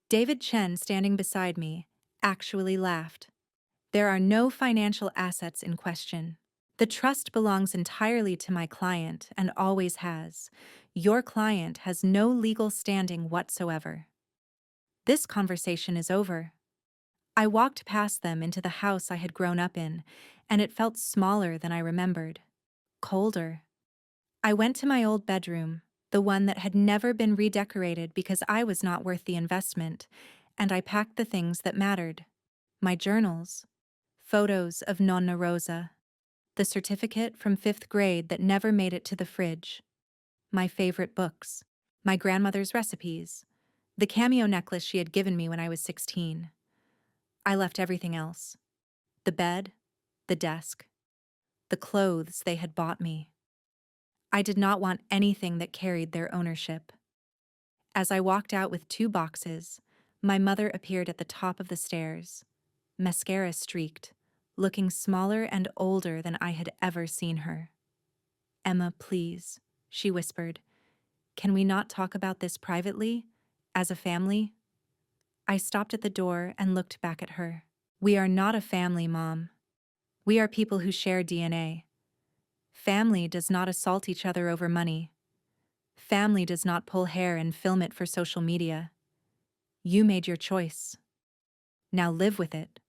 David Chen, standing beside me, actually laughed. There are no financial assets in question. The trust belongs entirely to my client and always has. Your client has no legal standing whatsoever. This conversation is over. I walked past them into the house I had grown up in, and it felt smaller than I remembered. Colder. I went to my old bedroom, the one that had never been redecorated because I was not worth the investment, and I packed the things that mattered. My journals, photos of Nonna Rosa, the certificate from 5th grade that never made it to the fridge, my favorite books, my grandmother's recipes, the cameo necklace she had given me when I was 16. I left everything else. The bed, the desk, the clothes they had bought me. I did not want anything that carried their ownership. As I walked out with 2 boxes, my mother appeared at the top of the stairs, mascara streaked, looking smaller and older than I had ever seen her. "Emma, please," she whispered. "Can we not talk about this privately, as a family?" I stopped at the door and looked back at her. "We are not a family, Mom. We are people who share DNA. Family does not assault each other over money. Family does not pull hair and film it for social media. You made your choice. Now live with it."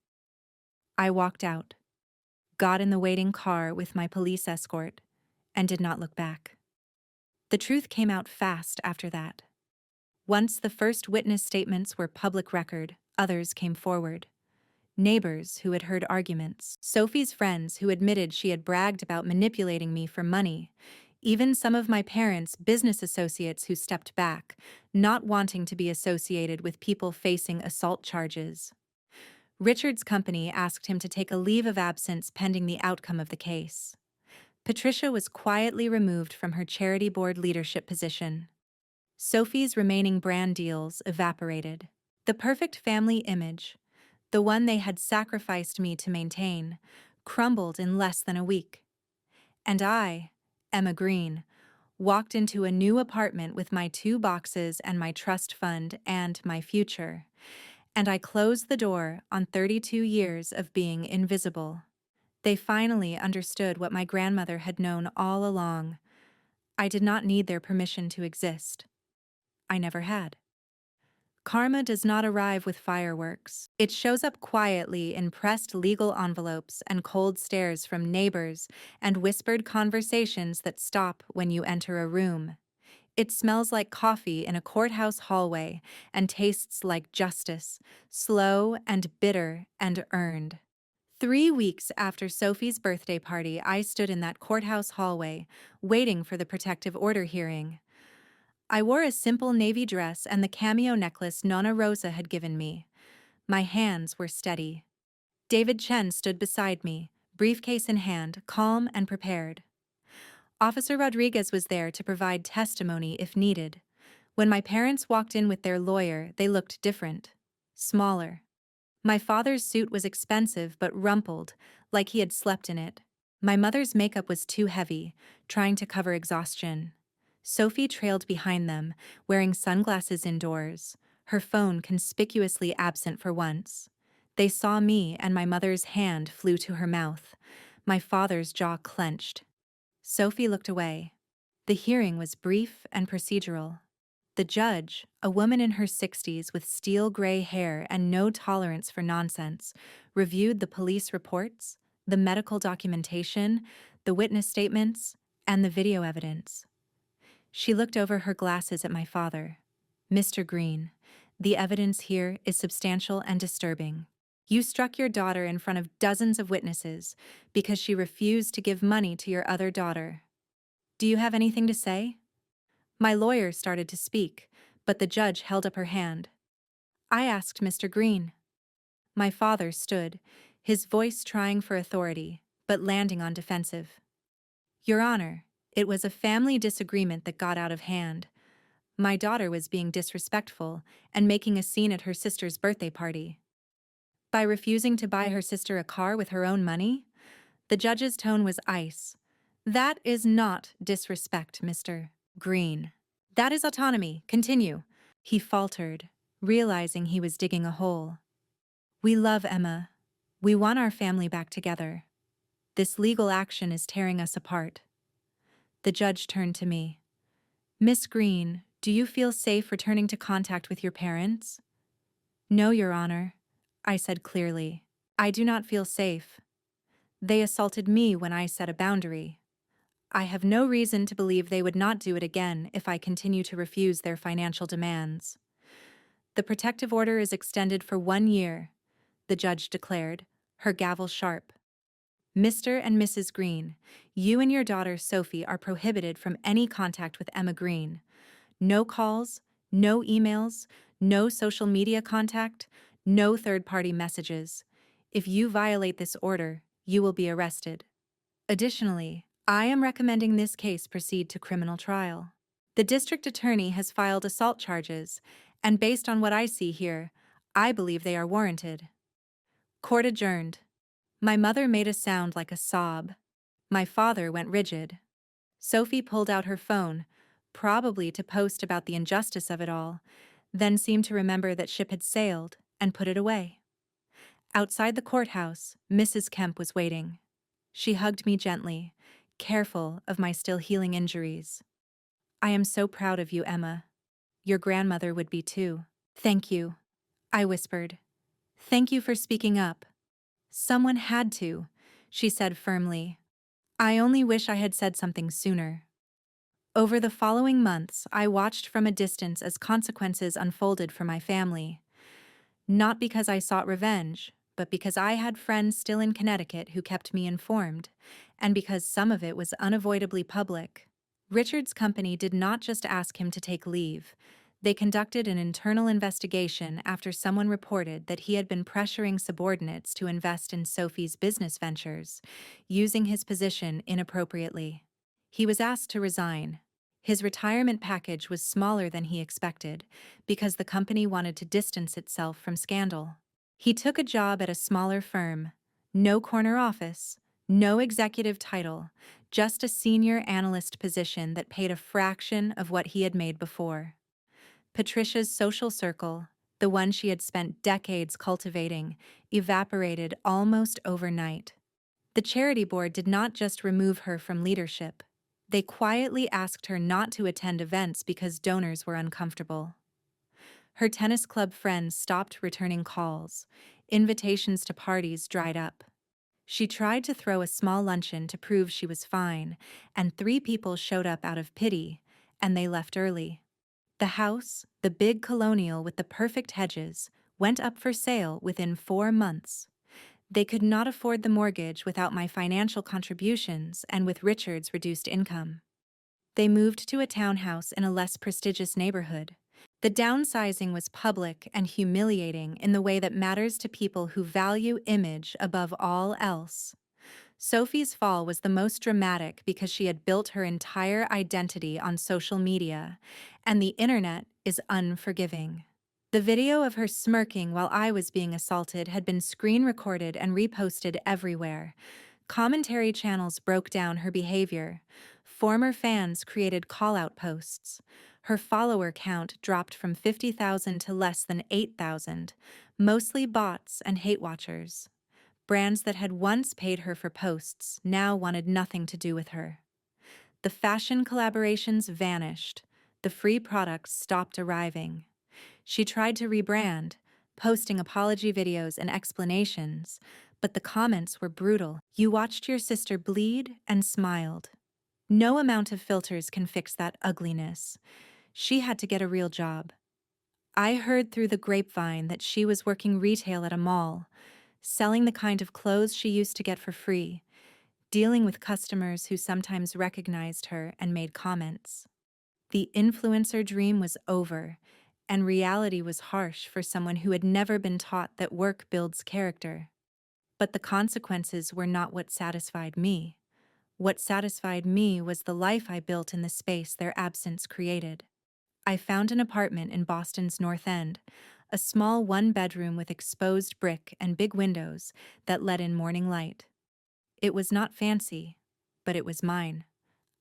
I walked out, got in the waiting car with my police escort, and did not look back. The truth came out fast after that. Once the first witness statements were public record, others came forward. Neighbors who had heard arguments, Sophie's friends who admitted she had bragged about manipulating me for money, even some of my parents' business associates who stepped back, not wanting to be associated with people facing assault charges. Richard's company asked him to take a leave of absence pending the outcome of the case. Patricia was quietly removed from her charity board leadership position. Sophie's remaining brand deals evaporated. The perfect family image, the one they had sacrificed me to maintain, crumbled in less than a week. And I, Emma Green, walked into a new apartment with my 2 boxes and my trust fund and my future. And I closed the door on 32 years of being invisible. They finally understood what my grandmother had known all along. I did not need their permission to exist. I never had. Karma does not arrive with fireworks. It shows up quietly in pressed legal envelopes and cold stares from neighbors and whispered conversations that stop when you enter a room. It smells like coffee in a courthouse hallway and tastes like justice, slow and bitter and earned. 3 weeks after Sophie's birthday party, I stood in that courthouse hallway, waiting for the protective order hearing. I wore a simple navy dress and the cameo necklace Nonna Rosa had given me. My hands were steady. David Chen stood beside me, briefcase in hand, calm and prepared. Officer Rodriguez was there to provide testimony if needed. When my parents walked in with their lawyer, they looked different. Smaller. My father's suit was expensive but rumpled, like he had slept in it. My mother's makeup was too heavy, trying to cover exhaustion. Sophie trailed behind them, wearing sunglasses indoors, her phone conspicuously absent for once. They saw me and my mother's hand flew to her mouth. My father's jaw clenched. Sophie looked away. The hearing was brief and procedural. The judge, a woman in her 60s with steel gray hair and no tolerance for nonsense, reviewed the police reports, the medical documentation, the witness statements, and the video evidence. She looked over her glasses at my father. "Mr. Green, the evidence here is substantial and disturbing. You struck your daughter in front of dozens of witnesses because she refused to give money to your other daughter. Do you have anything to say?" My lawyer started to speak, but the judge held up her hand. "I asked Mr. Green." My father stood, his voice trying for authority, but landing on defensive. "Your Honor, it was a family disagreement that got out of hand. My daughter was being disrespectful and making a scene at her sister's birthday party. By refusing to buy her sister a car with her own money?" The judge's tone was ice. "That is not disrespect, Mr. Green. That is autonomy. Continue." He faltered, realizing he was digging a hole. "We love Emma. We want our family back together. This legal action is tearing us apart. The judge turned to me. Miss Green, do you feel safe returning to contact with your parents? No, Your Honor, I said clearly. I do not feel safe. They assaulted me when I set a boundary. I have no reason to believe they would not do it again if I continue to refuse their financial demands. The protective order is extended for 1 year, the judge declared, her gavel sharp. Mr. and Mrs. Green, you and your daughter Sophie are prohibited from any contact with Emma Green. No calls, no emails, no social media contact, no third-party messages. If you violate this order, you will be arrested. Additionally, I am recommending this case proceed to criminal trial. The district attorney has filed assault charges, and based on what I see here, I believe they are warranted. Court adjourned. My mother made a sound like a sob. My father went rigid. Sophie pulled out her phone, probably to post about the injustice of it all, then seemed to remember that ship had sailed and put it away. Outside the courthouse, Mrs. Kemp was waiting. She hugged me gently, careful of my still healing injuries. I am so proud of you, Emma. Your grandmother would be too. Thank you, I whispered. Thank you for speaking up. Someone had to, she said firmly. I only wish I had said something sooner. Over the following months, I watched from a distance as consequences unfolded for my family. Not because I sought revenge, but because I had friends still in Connecticut who kept me informed, and because some of it was unavoidably public. Richard's company did not just ask him to take leave. They conducted an internal investigation after someone reported that he had been pressuring subordinates to invest in Sophie's business ventures, using his position inappropriately. He was asked to resign. His retirement package was smaller than he expected because the company wanted to distance itself from scandal. He took a job at a smaller firm. No corner office, no executive title, just a senior analyst position that paid a fraction of what he had made before. Patricia's social circle, the one she had spent decades cultivating, evaporated almost overnight. The charity board did not just remove her from leadership. They quietly asked her not to attend events because donors were uncomfortable. Her tennis club friends stopped returning calls. Invitations to parties dried up. She tried to throw a small luncheon to prove she was fine, and 3 people showed up out of pity, and they left early. The house, the big colonial with the perfect hedges, went up for sale within 4 months. They could not afford the mortgage without my financial contributions and with Richard's reduced income. They moved to a townhouse in a less prestigious neighborhood. The downsizing was public and humiliating in the way that matters to people who value image above all else. Sophie's fall was the most dramatic because she had built her entire identity on social media, and the internet is unforgiving. The video of her smirking while I was being assaulted had been screen recorded and reposted everywhere. Commentary channels broke down her behavior. Former fans created call-out posts. Her follower count dropped from 50,000 to less than 8,000, mostly bots and hate watchers. Brands that had once paid her for posts now wanted nothing to do with her. The fashion collaborations vanished. The free products stopped arriving. She tried to rebrand, posting apology videos and explanations, but the comments were brutal. You watched your sister bleed and smiled. No amount of filters can fix that ugliness. She had to get a real job. I heard through the grapevine that she was working retail at a mall, selling the kind of clothes she used to get for free, dealing with customers who sometimes recognized her and made comments. The influencer dream was over, and reality was harsh for someone who had never been taught that work builds character. But the consequences were not what satisfied me. What satisfied me was the life I built in the space their absence created. I found an apartment in Boston's North End, a small 1-bedroom with exposed brick and big windows that let in morning light. It was not fancy, but it was mine.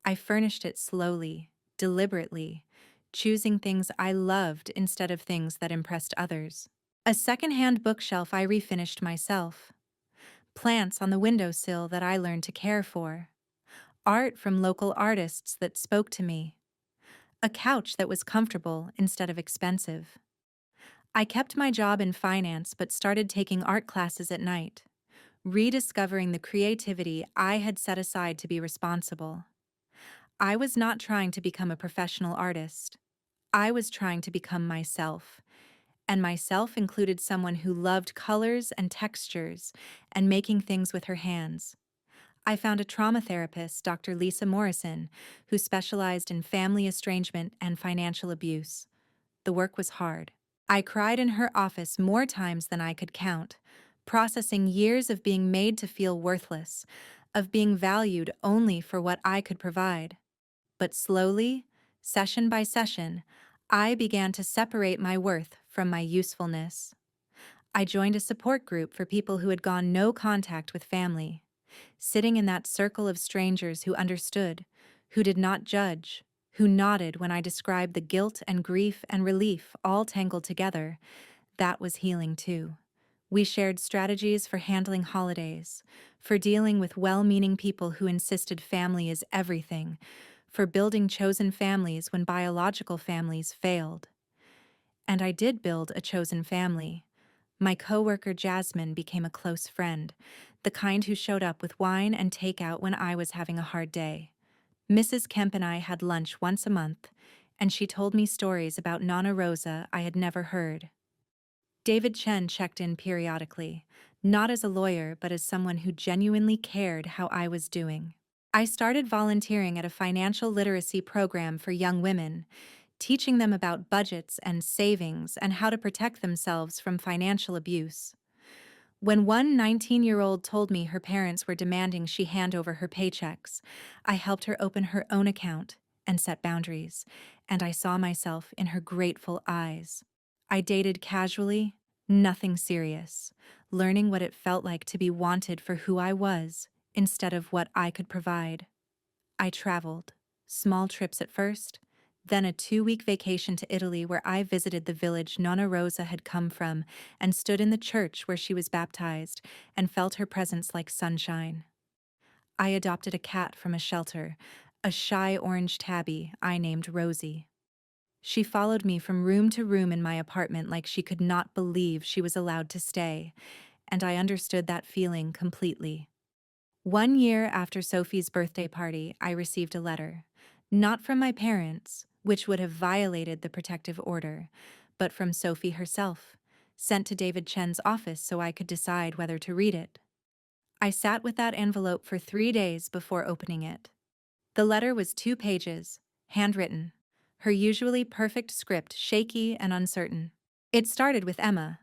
I furnished it slowly, deliberately, choosing things I loved instead of things that impressed others. A second-hand bookshelf I refinished myself. plants on the windowsill that I learned to care for, art from local artists that spoke to me, a couch that was comfortable instead of expensive. I kept my job in finance but started taking art classes at night, rediscovering the creativity I had set aside to be responsible. I was not trying to become a professional artist. I was trying to become myself, and myself included someone who loved colors and textures and making things with her hands. I found a trauma therapist, Dr. Lisa Morrison, who specialized in family estrangement and financial abuse. The work was hard. I cried in her office more times than I could count, processing years of being made to feel worthless, of being valued only for what I could provide. But slowly, session by session, I began to separate my worth from my usefulness. I joined a support group for people who had gone no contact with family, sitting in that circle of strangers who understood, who did not judge, who nodded when I described the guilt and grief and relief all tangled together. That was healing too. We shared strategies for handling holidays, for dealing with well-meaning people who insisted family is everything, for building chosen families when biological families failed. And I did build a chosen family. My coworker Jasmine became a close friend, the kind who showed up with wine and takeout when I was having a hard day. Mrs. Kemp and I had lunch once a month, and she told me stories about Nana Rosa I had never heard. David Chen checked in periodically, not as a lawyer but as someone who genuinely cared how I was doing. I started volunteering at a financial literacy program for young women, teaching them about budgets and savings and how to protect themselves from financial abuse. When one 19-year-old told me her parents were demanding she hand over her paychecks, I helped her open her own account and set boundaries, and I saw myself in her grateful eyes. I dated casually, nothing serious, learning what it felt like to be wanted for who I was instead of what I could provide. I traveled, small trips at first, then a 2-week vacation to Italy where I visited the village Nonna Rosa had come from and stood in the church where she was baptized and felt her presence like sunshine. I adopted a cat from a shelter, a shy orange tabby I named Rosie. She followed me from room to room in my apartment like she could not believe she was allowed to stay, and I understood that feeling completely. 1 year after Sophie's birthday party, I received a letter, not from my parents, which would have violated the protective order, but from Sophie herself, sent to David Chen's office so I could decide whether to read it. I sat with that envelope for 3 days before opening it. The letter was 2 pages, handwritten, her usually perfect script shaky and uncertain. It started with Emma.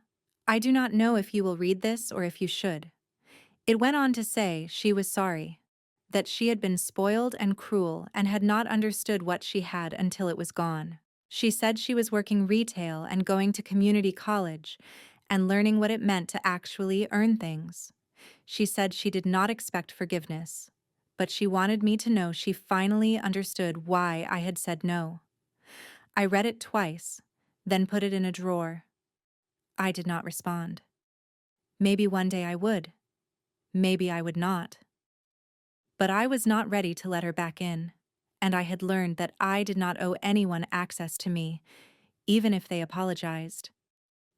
I do not know if you will read this or if you should. It went on to say she was sorry, that she had been spoiled and cruel and had not understood what she had until it was gone. She said she was working retail and going to community college and learning what it meant to actually earn things. She said she did not expect forgiveness, but she wanted me to know she finally understood why I had said no. I read it twice, then put it in a drawer. I did not respond. Maybe one day I would. Maybe I would not. But I was not ready to let her back in, and I had learned that I did not owe anyone access to me, even if they apologized.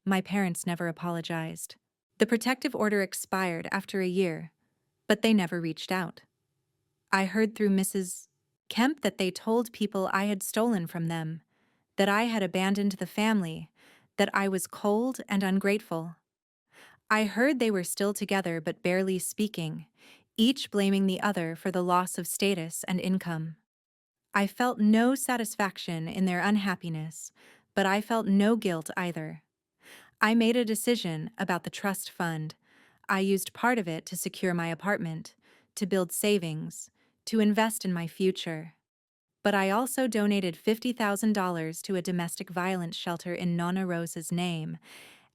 My parents never apologized. The protective order expired after a year, but they never reached out. I heard through Mrs. Kemp that they told people I had stolen from them, that I had abandoned the family, that I was cold and ungrateful. I heard they were still together but barely speaking, each blaming the other for the loss of status and income. I felt no satisfaction in their unhappiness, but I felt no guilt either. I made a decision about the trust fund. I used part of it to secure my apartment, to build savings, to invest in my future. But I also donated $50,000 to a domestic violence shelter in Nonna Rosa's name,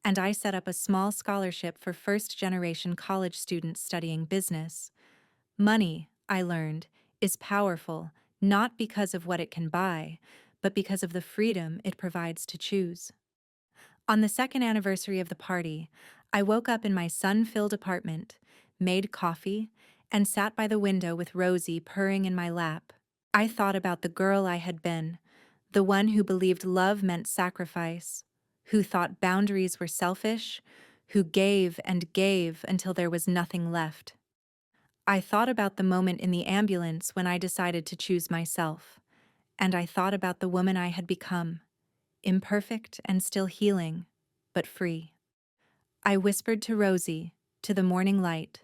and I set up a small scholarship for first-generation college students studying business. Money, I learned, is powerful, not because of what it can buy, but because of the freedom it provides to choose. On the second anniversary of the party, I woke up in my sun-filled apartment, made coffee, and sat by the window with Rosie purring in my lap. I thought about the girl I had been, the one who believed love meant sacrifice, who thought boundaries were selfish, who gave and gave until there was nothing left. I thought about the moment in the ambulance when I decided to choose myself, and I thought about the woman I had become, imperfect and still healing, but free. I whispered to Rosie, to the morning light,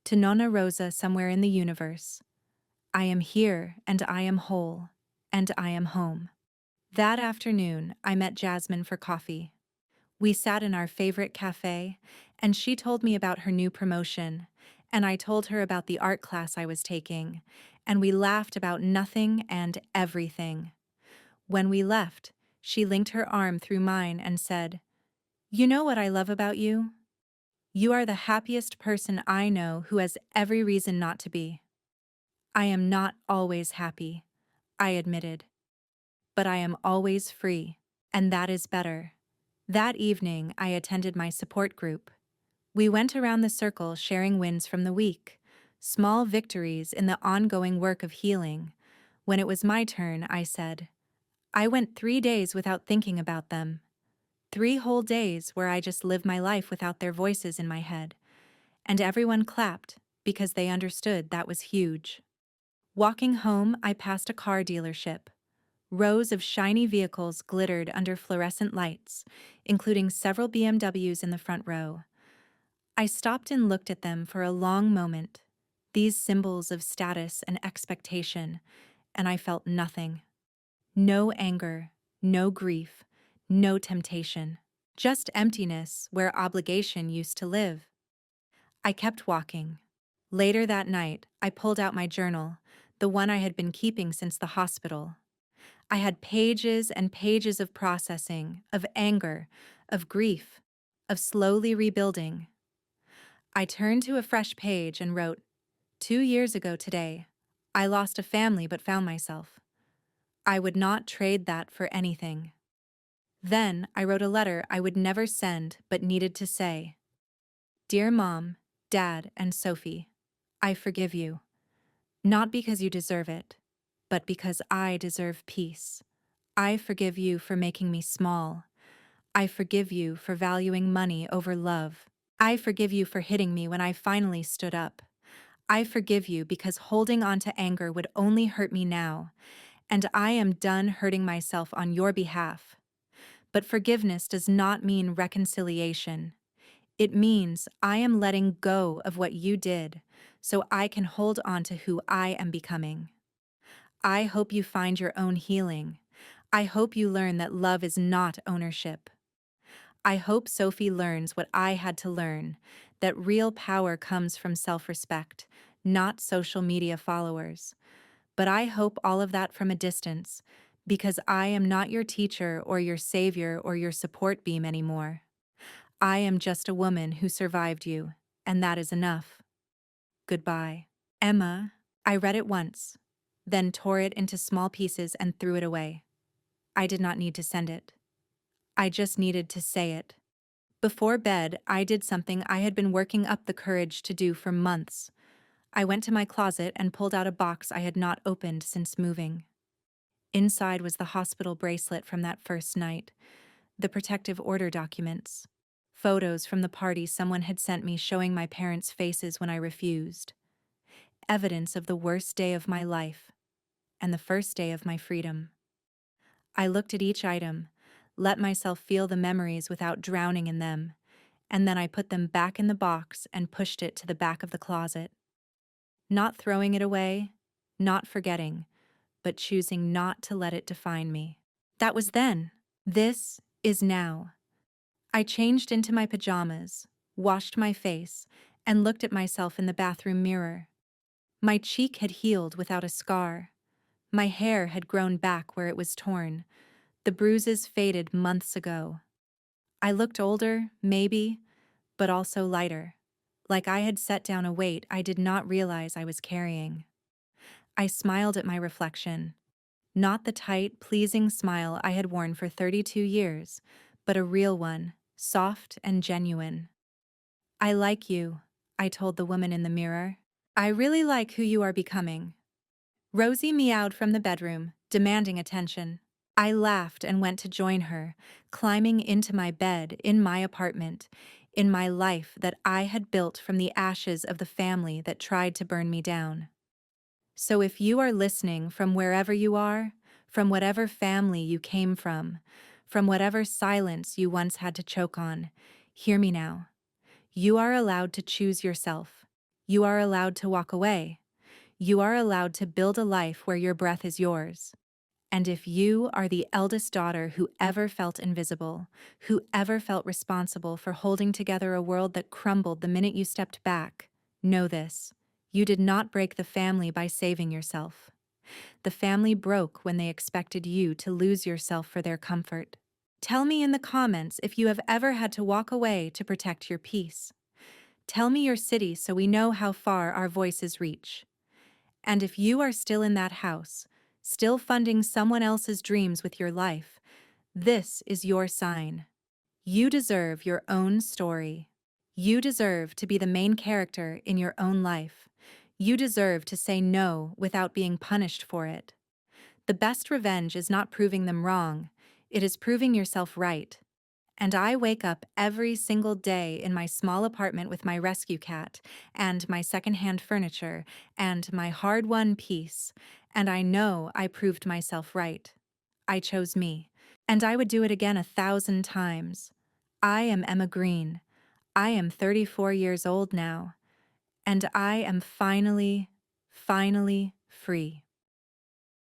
to Nonna Rosa somewhere in the universe, I am here and I am whole, and I am home. That afternoon, I met Jasmine for coffee. We sat in our favorite cafe, and she told me about her new promotion, and I told her about the art class I was taking, and we laughed about nothing and everything. When we left, she linked her arm through mine and said, "You know what I love about you? You are the happiest person I know who has every reason not to be." I am not always happy, I admitted, but I am always free, and that is better. That evening, I attended my support group. We went around the circle sharing wins from the week, small victories in the ongoing work of healing. When it was my turn, I said, I went 3 days without thinking about them. 3 whole days where I just lived my life without their voices in my head. And everyone clapped because they understood that was huge. Walking home, I passed a car dealership. Rows of shiny vehicles glittered under fluorescent lights, including several BMWs in the front row. I stopped and looked at them for a long moment, these symbols of status and expectation, and I felt nothing. No anger, no grief, no temptation. Just emptiness where obligation used to live. I kept walking. Later that night, I pulled out my journal, the one I had been keeping since the hospital. I had pages and pages of processing, of anger, of grief, of slowly rebuilding. I turned to a fresh page and wrote, 2 years ago today, I lost a family but found myself. I would not trade that for anything. Then I wrote a letter I would never send but needed to say. Dear Mom, Dad, and Sophie, I forgive you. Not because you deserve it, but because I deserve peace. I forgive you for making me small. I forgive you for valuing money over love. I forgive you for hitting me when I finally stood up. I forgive you because holding on to anger would only hurt me now, and I am done hurting myself on your behalf. But forgiveness does not mean reconciliation. It means I am letting go of what you did so I can hold on to who I am becoming. I hope you find your own healing. I hope you learn that love is not ownership. I hope Sophie learns what I had to learn, that real power comes from self-respect, not social media followers. But I hope all of that from a distance, because I am not your teacher or your savior or your support beam anymore. I am just a woman who survived you, and that is enough. Goodbye. Emma, I read it once, then tore it into small pieces and threw it away. I did not need to send it. I just needed to say it. Before bed, I did something I had been working up the courage to do for months. I went to my closet and pulled out a box I had not opened since moving. Inside was the hospital bracelet from that first night, the protective order documents, photos from the party someone had sent me showing my parents' faces when I refused, evidence of the worst day of my life and the first day of my freedom. I looked at each item, let myself feel the memories without drowning in them, and then I put them back in the box and pushed it to the back of the closet. Not throwing it away, not forgetting, but choosing not to let it define me. That was then. This is now. I changed into my pajamas, washed my face, and looked at myself in the bathroom mirror. My cheek had healed without a scar. My hair had grown back where it was torn. The bruises faded months ago. I looked older, maybe, but also lighter, like I had set down a weight I did not realize I was carrying. I smiled at my reflection. Not the tight, pleasing smile I had worn for 32 years, but a real one, soft and genuine. I like you, I told the woman in the mirror. I really like who you are becoming. Rosie meowed from the bedroom, demanding attention. I laughed and went to join her, climbing into my bed in my apartment, in my life that I had built from the ashes of the family that tried to burn me down. So if you are listening from wherever you are, from whatever family you came from whatever silence you once had to choke on, hear me now. You are allowed to choose yourself. You are allowed to walk away. You are allowed to build a life where your breath is yours. And if you are the eldest daughter who ever felt invisible, who ever felt responsible for holding together a world that crumbled the minute you stepped back, know this: you did not break the family by saving yourself. The family broke when they expected you to lose yourself for their comfort. Tell me in the comments if you have ever had to walk away to protect your peace. Tell me your city so we know how far our voices reach. And if you are still in that house, still funding someone else's dreams with your life, this is your sign. You deserve your own story. You deserve to be the main character in your own life. You deserve to say no without being punished for it. The best revenge is not proving them wrong, it is proving yourself right. And I wake up every single day in my small apartment with my rescue cat, and my secondhand furniture, and my hard-won peace, and I know I proved myself right. I chose me, and I would do it again 1,000 times. I am Emma Green. I am 34 years old now, and I am finally free.